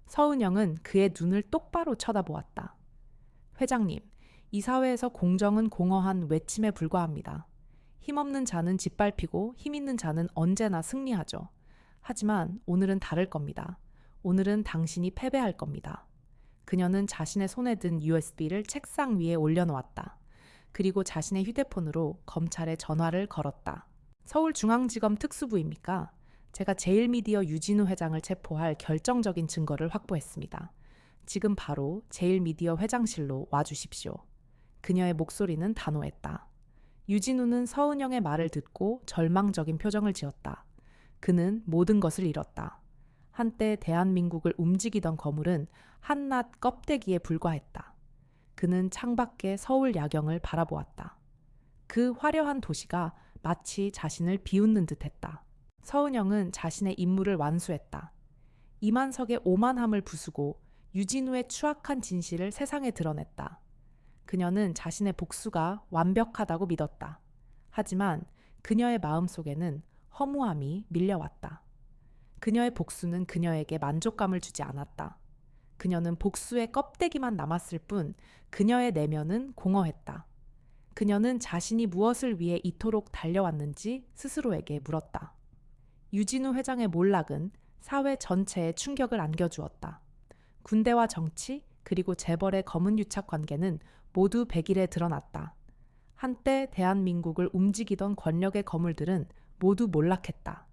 서은영은 그의 눈을 똑바로 쳐다보았다. 회장님, 이 사회에서 공정은 공허한 외침에 불과합니다. 힘없는 자는 짓밟히고 힘 있는 자는 언제나 승리하죠. 하지만 오늘은 다를 겁니다. 오늘은 당신이 패배할 겁니다. 그녀는 자신의 손에 든 USB를 책상 위에 올려놓았다. 그리고 자신의 휴대폰으로 검찰에 전화를 걸었다. 서울중앙지검 특수부입니까? 제가 제일미디어 유진우 회장을 체포할 결정적인 증거를 확보했습니다. 지금 바로 제일미디어 회장실로 와주십시오. 그녀의 목소리는 단호했다. 유진우는 서은영의 말을 듣고 절망적인 표정을 지었다. 그는 모든 것을 잃었다. 한때 대한민국을 움직이던 거물은 한낱 껍데기에 불과했다. 그는 창밖의 서울 야경을 바라보았다. 그 화려한 도시가 마치 자신을 비웃는 듯했다. 서은영은 자신의 임무를 완수했다. 이만석의 오만함을 부수고 유진우의 추악한 진실을 세상에 드러냈다. 그녀는 자신의 복수가 완벽하다고 믿었다. 하지만 그녀의 마음속에는 허무함이 밀려왔다. 그녀의 복수는 그녀에게 만족감을 주지 않았다. 그녀는 복수의 껍데기만 남았을 뿐 그녀의 내면은 공허했다. 그녀는 자신이 무엇을 위해 이토록 달려왔는지 스스로에게 물었다. 유진우 회장의 몰락은 사회 전체에 충격을 안겨주었다. 군대와 정치 그리고 재벌의 검은 유착 관계는 모두 백일에 드러났다. 한때 대한민국을 움직이던 권력의 거물들은 모두 몰락했다.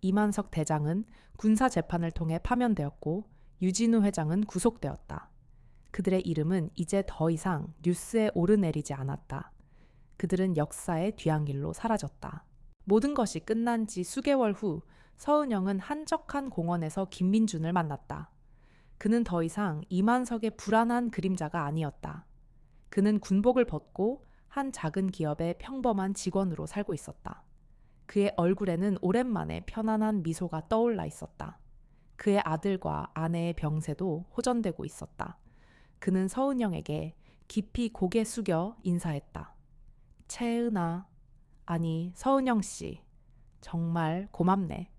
이만석 대장은 군사 재판을 통해 파면되었고 유진우 회장은 구속되었다. 그들의 이름은 이제 더 이상 뉴스에 오르내리지 않았다. 그들은 역사의 뒤안길로 사라졌다. 모든 것이 끝난 지 수개월 후 서은영은 한적한 공원에서 김민준을 만났다. 그는 더 이상 이만석의 불안한 그림자가 아니었다. 그는 군복을 벗고 한 작은 기업의 평범한 직원으로 살고 있었다. 그의 얼굴에는 오랜만에 편안한 미소가 떠올라 있었다. 그의 아들과 아내의 병세도 호전되고 있었다. 그는 서은영에게 깊이 고개 숙여 인사했다. 채은아, 아니 서은영 씨, 정말 고맙네.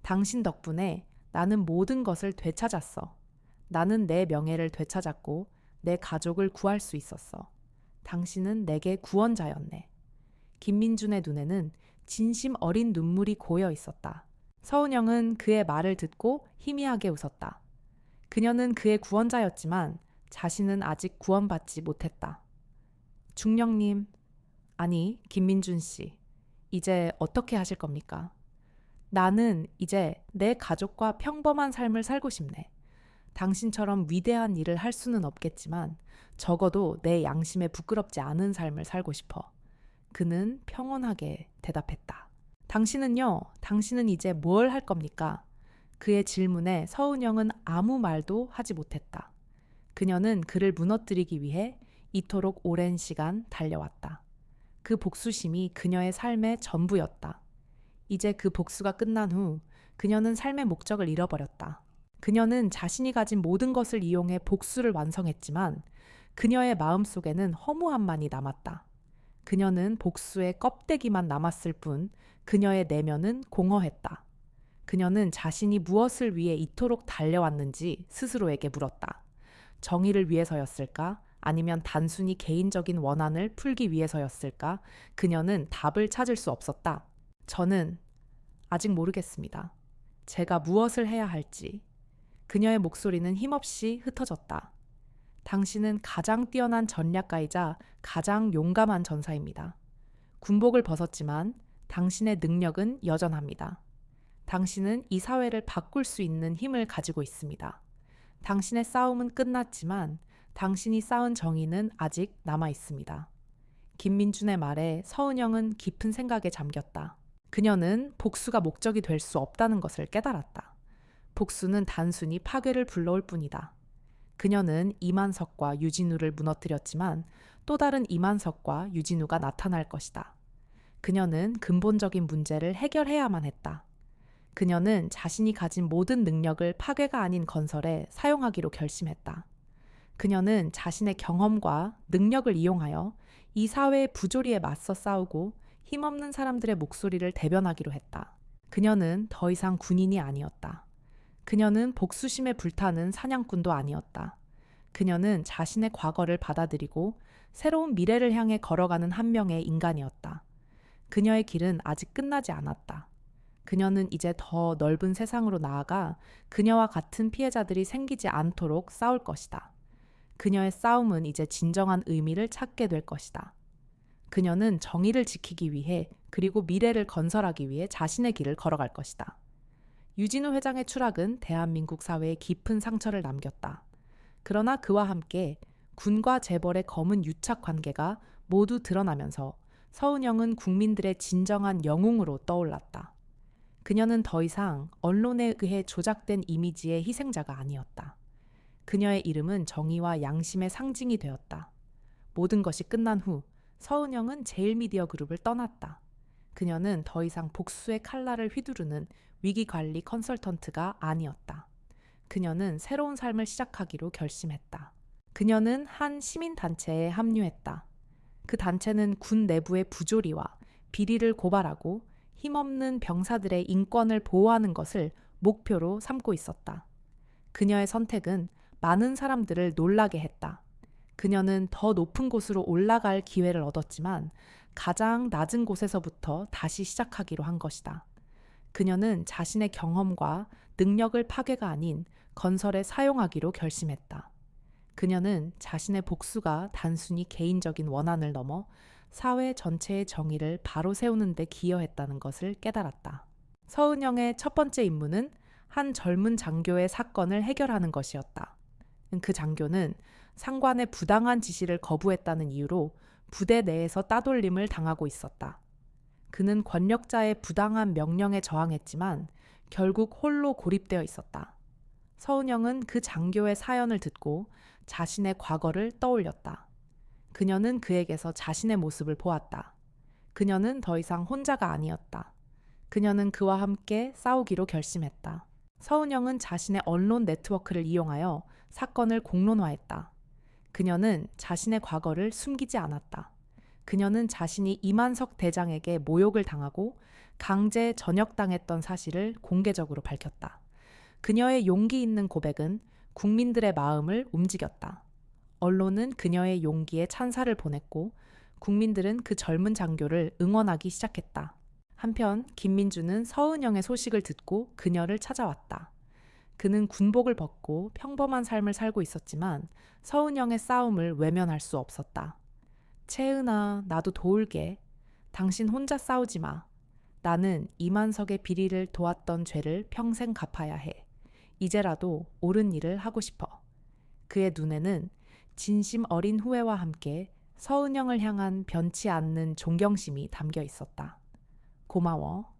당신 덕분에 나는 모든 것을 되찾았어. 나는 내 명예를 되찾았고 내 가족을 구할 수 있었어. 당신은 내게 구원자였네. 김민준의 눈에는 진심 어린 눈물이 고여 있었다. 서은영은 그의 말을 듣고 희미하게 웃었다. 그녀는 그의 구원자였지만 자신은 아직 구원받지 못했다. 중령님, 아니 김민준 씨, 이제 어떻게 하실 겁니까? 나는 이제 내 가족과 평범한 삶을 살고 싶네. 당신처럼 위대한 일을 할 수는 없겠지만 적어도 내 양심에 부끄럽지 않은 삶을 살고 싶어. 그는 평온하게 대답했다. 당신은요? 당신은 이제 뭘 할 겁니까? 그의 질문에 서은영은 아무 말도 하지 못했다. 그녀는 그를 무너뜨리기 위해 이토록 오랜 시간 달려왔다. 그 복수심이 그녀의 삶의 전부였다. 이제 그 복수가 끝난 후 그녀는 삶의 목적을 잃어버렸다. 그녀는 자신이 가진 모든 것을 이용해 복수를 완성했지만 그녀의 마음속에는 허무함만이 남았다. 그녀는 복수의 껍데기만 남았을 뿐 그녀의 내면은 공허했다. 그녀는 자신이 무엇을 위해 이토록 달려왔는지 스스로에게 물었다. 정의를 위해서였을까? 아니면 단순히 개인적인 원한을 풀기 위해서였을까? 그녀는 답을 찾을 수 없었다. 저는 아직 모르겠습니다. 제가 무엇을 해야 할지. 그녀의 목소리는 힘없이 흩어졌다. 당신은 가장 뛰어난 전략가이자 가장 용감한 전사입니다. 군복을 벗었지만 당신의 능력은 여전합니다. 당신은 이 사회를 바꿀 수 있는 힘을 가지고 있습니다. 당신의 싸움은 끝났지만 당신이 쌓은 정의는 아직 남아 있습니다. 김민준의 말에 서은영은 깊은 생각에 잠겼다. 그녀는 복수가 목적이 될 수 없다는 것을 깨달았다. 복수는 단순히 파괴를 불러올 뿐이다. 그녀는 이만석과 유진우를 무너뜨렸지만 또 다른 이만석과 유진우가 나타날 것이다. 그녀는 근본적인 문제를 해결해야만 했다. 그녀는 자신이 가진 모든 능력을 파괴가 아닌 건설에 사용하기로 결심했다. 그녀는 자신의 경험과 능력을 이용하여 이 사회의 부조리에 맞서 싸우고 힘없는 사람들의 목소리를 대변하기로 했다. 그녀는 더 이상 군인이 아니었다. 그녀는 복수심에 불타는 사냥꾼도 아니었다. 그녀는 자신의 과거를 받아들이고 새로운 미래를 향해 걸어가는 한 명의 인간이었다. 그녀의 길은 아직 끝나지 않았다. 그녀는 이제 더 넓은 세상으로 나아가 그녀와 같은 피해자들이 생기지 않도록 싸울 것이다. 그녀의 싸움은 이제 진정한 의미를 찾게 될 것이다. 그녀는 정의를 지키기 위해 그리고 미래를 건설하기 위해 자신의 길을 걸어갈 것이다. 유진우 회장의 추락은 대한민국 사회에 깊은 상처를 남겼다. 그러나 그와 함께 군과 재벌의 검은 유착 관계가 모두 드러나면서 서은영은 국민들의 진정한 영웅으로 떠올랐다. 그녀는 더 이상 언론에 의해 조작된 이미지의 희생자가 아니었다. 그녀의 이름은 정의와 양심의 상징이 되었다. 모든 것이 끝난 후 서은영은 제일미디어 그룹을 떠났다. 그녀는 더 이상 복수의 칼날을 휘두르는 위기관리 컨설턴트가 아니었다. 그녀는 새로운 삶을 시작하기로 결심했다. 그녀는 한 시민단체에 합류했다. 그 단체는 군 내부의 부조리와 비리를 고발하고 힘없는 병사들의 인권을 보호하는 것을 목표로 삼고 있었다. 그녀의 선택은 많은 사람들을 놀라게 했다. 그녀는 더 높은 곳으로 올라갈 기회를 얻었지만 가장 낮은 곳에서부터 다시 시작하기로 한 것이다. 그녀는 자신의 경험과 능력을 파괴가 아닌 건설에 사용하기로 결심했다. 그녀는 자신의 복수가 단순히 개인적인 원한을 넘어 사회 전체의 정의를 바로 세우는 데 기여했다는 것을 깨달았다. 서은영의 첫 번째 임무는 한 젊은 장교의 사건을 해결하는 것이었다. 그 장교는 상관의 부당한 지시를 거부했다는 이유로 부대 내에서 따돌림을 당하고 있었다. 그는 권력자의 부당한 명령에 저항했지만 결국 홀로 고립되어 있었다. 서은영은 그 장교의 사연을 듣고 자신의 과거를 떠올렸다. 그녀는 그에게서 자신의 모습을 보았다. 그녀는 더 이상 혼자가 아니었다. 그녀는 그와 함께 싸우기로 결심했다. 서은영은 자신의 언론 네트워크를 이용하여 사건을 공론화했다. 그녀는 자신의 과거를 숨기지 않았다. 그녀는 자신이 이만석 대장에게 모욕을 당하고 강제 전역당했던 사실을 공개적으로 밝혔다. 그녀의 용기 있는 고백은 국민들의 마음을 움직였다. 언론은 그녀의 용기에 찬사를 보냈고 국민들은 그 젊은 장교를 응원하기 시작했다. 한편 김민주는 서은영의 소식을 듣고 그녀를 찾아왔다. 그는 군복을 벗고 평범한 삶을 살고 있었지만 서은영의 싸움을 외면할 수 없었다. 채은아, 나도 도울게. 당신 혼자 싸우지 마. 나는 이만석의 비리를 도왔던 죄를 평생 갚아야 해. 이제라도 옳은 일을 하고 싶어. 그의 눈에는 진심 어린 후회와 함께 서은영을 향한 변치 않는 존경심이 담겨 있었다. 고마워.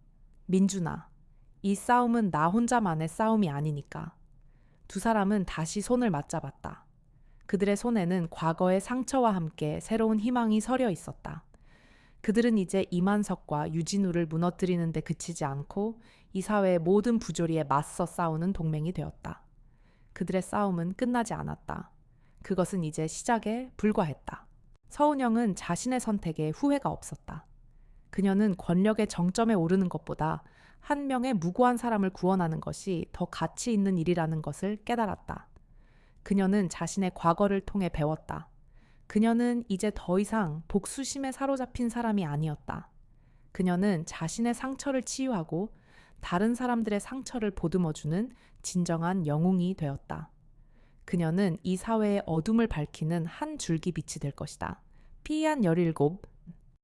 민준아, 이 싸움은 나 혼자만의 싸움이 아니니까. 두 사람은 다시 손을 맞잡았다. 그들의 손에는 과거의 상처와 함께 새로운 희망이 서려 있었다. 그들은 이제 이만석과 유진우를 무너뜨리는 데 그치지 않고 이 사회의 모든 부조리에 맞서 싸우는 동맹이 되었다. 그들의 싸움은 끝나지 않았다. 그것은 이제 시작에 불과했다. 서은영은 자신의 선택에 후회가 없었다. 그녀는 권력의 정점에 오르는 것보다 한 명의 무고한 사람을 구원하는 것이 더 가치 있는 일이라는 것을 깨달았다. 그녀는 자신의 과거를 통해 배웠다. 그녀는 이제 더 이상 복수심에 사로잡힌 사람이 아니었다. 그녀는 자신의 상처를 치유하고 다른 사람들의 상처를 보듬어주는 진정한 영웅이 되었다. 그녀는 이 사회의 어둠을 밝히는 한 줄기 빛이 될 것이다. 피안 17.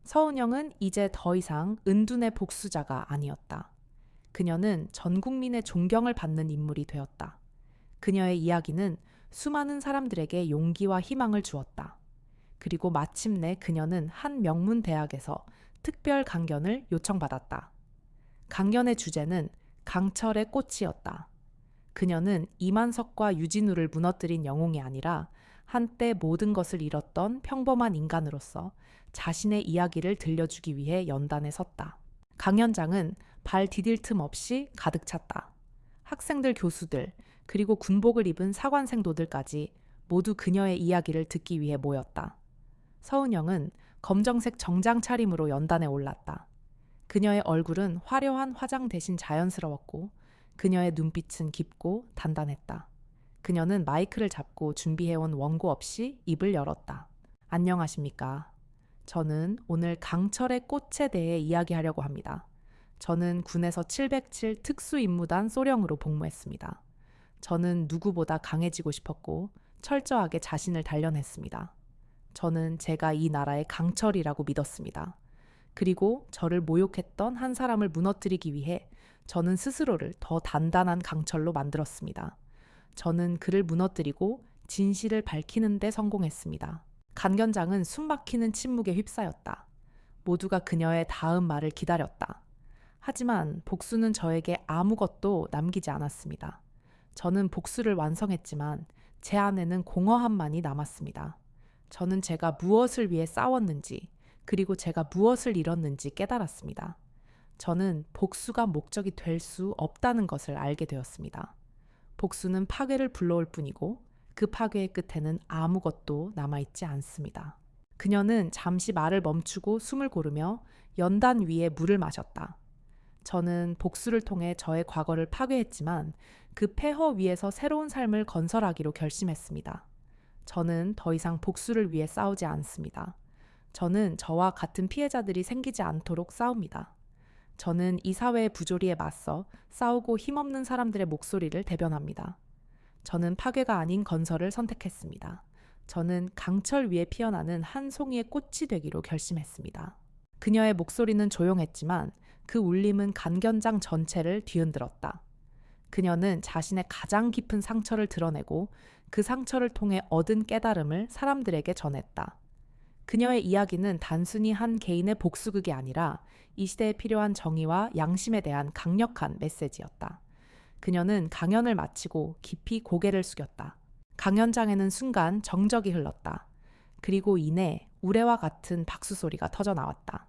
서은영은 이제 더 이상 은둔의 복수자가 아니었다. 그녀는 전 국민의 존경을 받는 인물이 되었다. 그녀의 이야기는 수많은 사람들에게 용기와 희망을 주었다. 그리고 마침내 그녀는 한 명문 대학에서 특별 강견을 요청받았다. 강견의 주제는 강철의 꽃이었다. 그녀는 이만석과 유진우를 무너뜨린 영웅이 아니라 한때 모든 것을 잃었던 평범한 인간으로서 자신의 이야기를 들려주기 위해 연단에 섰다. 강연장은 발 디딜 틈 없이 가득 찼다. 학생들, 교수들, 그리고 군복을 입은 사관생도들까지 모두 그녀의 이야기를 듣기 위해 모였다. 서은영은 검정색 정장 차림으로 연단에 올랐다. 그녀의 얼굴은 화려한 화장 대신 자연스러웠고 그녀의 눈빛은 깊고 단단했다. 그녀는 마이크를 잡고 준비해온 원고 없이 입을 열었다. 안녕하십니까. 저는 오늘 강철의 꽃에 대해 이야기하려고 합니다. 저는 군에서 707 특수임무단 소령으로 복무했습니다. 저는 누구보다 강해지고 싶었고 철저하게 자신을 단련했습니다. 저는 제가 이 나라의 강철이라고 믿었습니다. 그리고 저를 모욕했던 한 사람을 무너뜨리기 위해 저는 스스로를 더 단단한 강철로 만들었습니다. 저는 그를 무너뜨리고 진실을 밝히는 데 성공했습니다. 간견장은 숨막히는 침묵에 휩싸였다. 모두가 그녀의 다음 말을 기다렸다. 하지만 복수는 저에게 아무것도 남기지 않았습니다. 저는 복수를 완성했지만 제 안에는 공허함만이 남았습니다. 저는 제가 무엇을 위해 싸웠는지, 그리고 제가 무엇을 잃었는지 깨달았습니다. 저는 복수가 목적이 될 수 없다는 것을 알게 되었습니다. 복수는 파괴를 불러올 뿐이고 그 파괴의 끝에는 아무것도 남아있지 않습니다. 그녀는 잠시 말을 멈추고 숨을 고르며 연단 위에 물을 마셨다. 저는 복수를 통해 저의 과거를 파괴했지만 그 폐허 위에서 새로운 삶을 건설하기로 결심했습니다. 저는 더 이상 복수를 위해 싸우지 않습니다. 저는 저와 같은 피해자들이 생기지 않도록 싸웁니다. 저는 이 사회의 부조리에 맞서 싸우고 힘없는 사람들의 목소리를 대변합니다. 저는 파괴가 아닌 건설을 선택했습니다. 저는 강철 위에 피어나는 한 송이의 꽃이 되기로 결심했습니다. 그녀의 목소리는 조용했지만 그 울림은 간견장 전체를 뒤흔들었다. 그녀는 자신의 가장 깊은 상처를 드러내고 그 상처를 통해 얻은 깨달음을 사람들에게 전했다. 그녀의 이야기는 단순히 한 개인의 복수극이 아니라 이 시대에 필요한 정의와 양심에 대한 강력한 메시지였다. 그녀는 강연을 마치고 깊이 고개를 숙였다. 강연장에는 순간 정적이 흘렀다. 그리고 이내 우레와 같은 박수 소리가 터져 나왔다.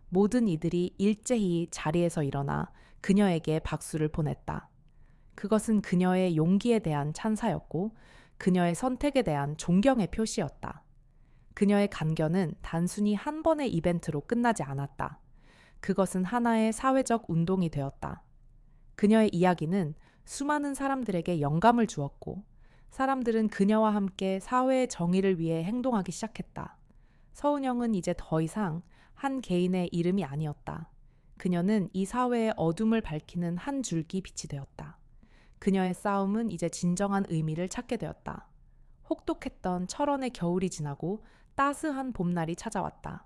모든 이들이 일제히 자리에서 일어나 그녀에게 박수를 보냈다. 그것은 그녀의 용기에 대한 찬사였고 그녀의 선택에 대한 존경의 표시였다. 그녀의 간견은 단순히 한 번의 이벤트로 끝나지 않았다. 그것은 하나의 사회적 운동이 되었다. 그녀의 이야기는 수많은 사람들에게 영감을 주었고 사람들은 그녀와 함께 사회의 정의를 위해 행동하기 시작했다. 서은영은 이제 더 이상 한 개인의 이름이 아니었다. 그녀는 이 사회의 어둠을 밝히는 한 줄기 빛이 되었다. 그녀의 싸움은 이제 진정한 의미를 찾게 되었다. 혹독했던 철원의 겨울이 지나고 따스한 봄날이 찾아왔다.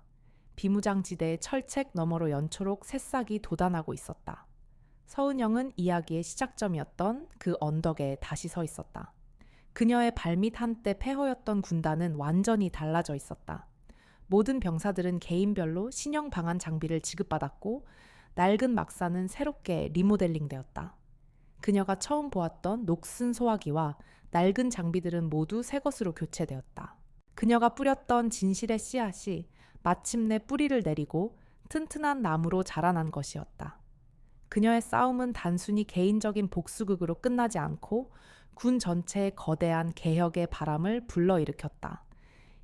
비무장지대의 철책 너머로 연초록 새싹이 돋아나고 있었다. 서은영은 이야기의 시작점이었던 그 언덕에 다시 서 있었다. 그녀의 발밑 한때 폐허였던 군단은 완전히 달라져 있었다. 모든 병사들은 개인별로 신형 방한 장비를 지급받았고 낡은 막사는 새롭게 리모델링되었다. 그녀가 처음 보았던 녹슨 소화기와 낡은 장비들은 모두 새 것으로 교체되었다. 그녀가 뿌렸던 진실의 씨앗이 마침내 뿌리를 내리고 튼튼한 나무로 자라난 것이었다. 그녀의 싸움은 단순히 개인적인 복수극으로 끝나지 않고 군 전체의 거대한 개혁의 바람을 불러일으켰다.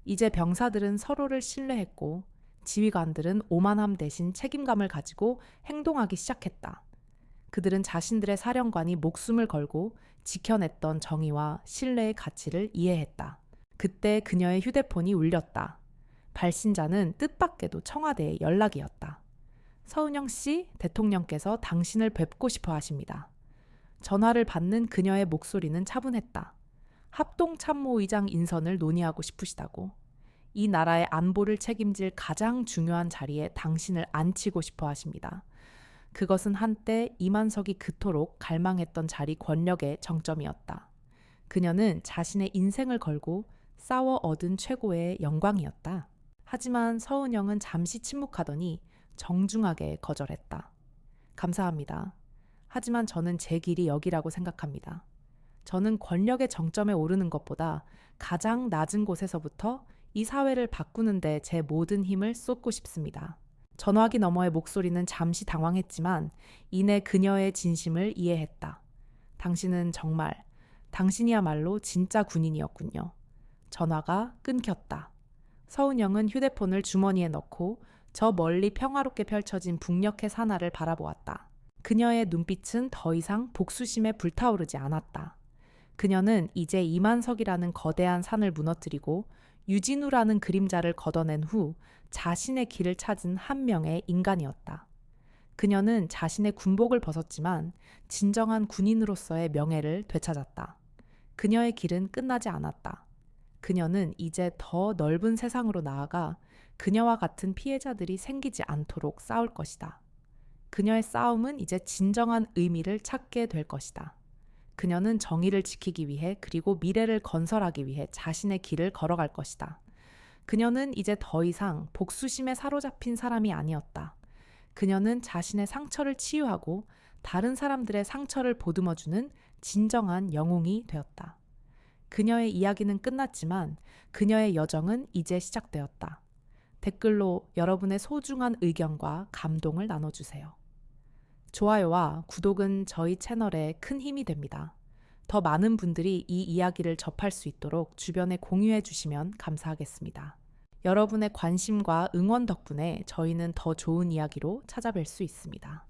이제 병사들은 서로를 신뢰했고 지휘관들은 오만함 대신 책임감을 가지고 행동하기 시작했다. 그들은 자신들의 사령관이 목숨을 걸고 지켜냈던 정의와 신뢰의 가치를 이해했다. 그때 그녀의 휴대폰이 울렸다. 발신자는 뜻밖에도 청와대의 연락이었다. 서은영 씨, 대통령께서 당신을 뵙고 싶어 하십니다. 전화를 받는 그녀의 목소리는 차분했다. 합동참모의장 인선을 논의하고 싶으시다고. 이 나라의 안보를 책임질 가장 중요한 자리에 당신을 앉히고 싶어 하십니다. 그것은 한때 이만석이 그토록 갈망했던 자리 권력의 정점이었다. 그녀는 자신의 인생을 걸고 싸워 얻은 최고의 영광이었다. 하지만 서은영은 잠시 침묵하더니 정중하게 거절했다. 감사합니다. 하지만 저는 제 길이 여기라고 생각합니다. 저는 권력의 정점에 오르는 것보다 가장 낮은 곳에서부터 이 사회를 바꾸는 데 제 모든 힘을 쏟고 싶습니다. 전화기 너머의 목소리는 잠시 당황했지만 이내 그녀의 진심을 이해했다. 당신이야말로 진짜 군인이었군요. 전화가 끊겼다. 서은영은 휴대폰을 주머니에 넣고 저 멀리 평화롭게 펼쳐진 북녘의 산하를 바라보았다. 그녀의 눈빛은 더 이상 복수심에 불타오르지 않았다. 그녀는 이제 이만석이라는 거대한 산을 무너뜨리고 유진우라는 그림자를 걷어낸 후 자신의 길을 찾은 한 명의 인간이었다. 그녀는 자신의 군복을 벗었지만 진정한 군인으로서의 명예를 되찾았다. 그녀의 길은 끝나지 않았다. 그녀는 이제 더 넓은 세상으로 나아가 그녀와 같은 피해자들이 생기지 않도록 싸울 것이다. 그녀의 싸움은 이제 진정한 의미를 찾게 될 것이다. 그녀는 정의를 지키기 위해 그리고 미래를 건설하기 위해 자신의 길을 걸어갈 것이다. 그녀는 이제 더 이상 복수심에 사로잡힌 사람이 아니었다. 그녀는 자신의 상처를 치유하고 다른 사람들의 상처를 보듬어주는 진정한 영웅이 되었다. 그녀의 이야기는 끝났지만 그녀의 여정은 이제 시작되었다. 댓글로 여러분의 소중한 의견과 감동을 나눠주세요. 좋아요와 구독은 저희 채널에 큰 힘이 됩니다. 더 많은 분들이 이 이야기를 접할 수 있도록 주변에 공유해 주시면 감사하겠습니다. 여러분의 관심과 응원 덕분에 저희는 더 좋은 이야기로 찾아뵐 수 있습니다.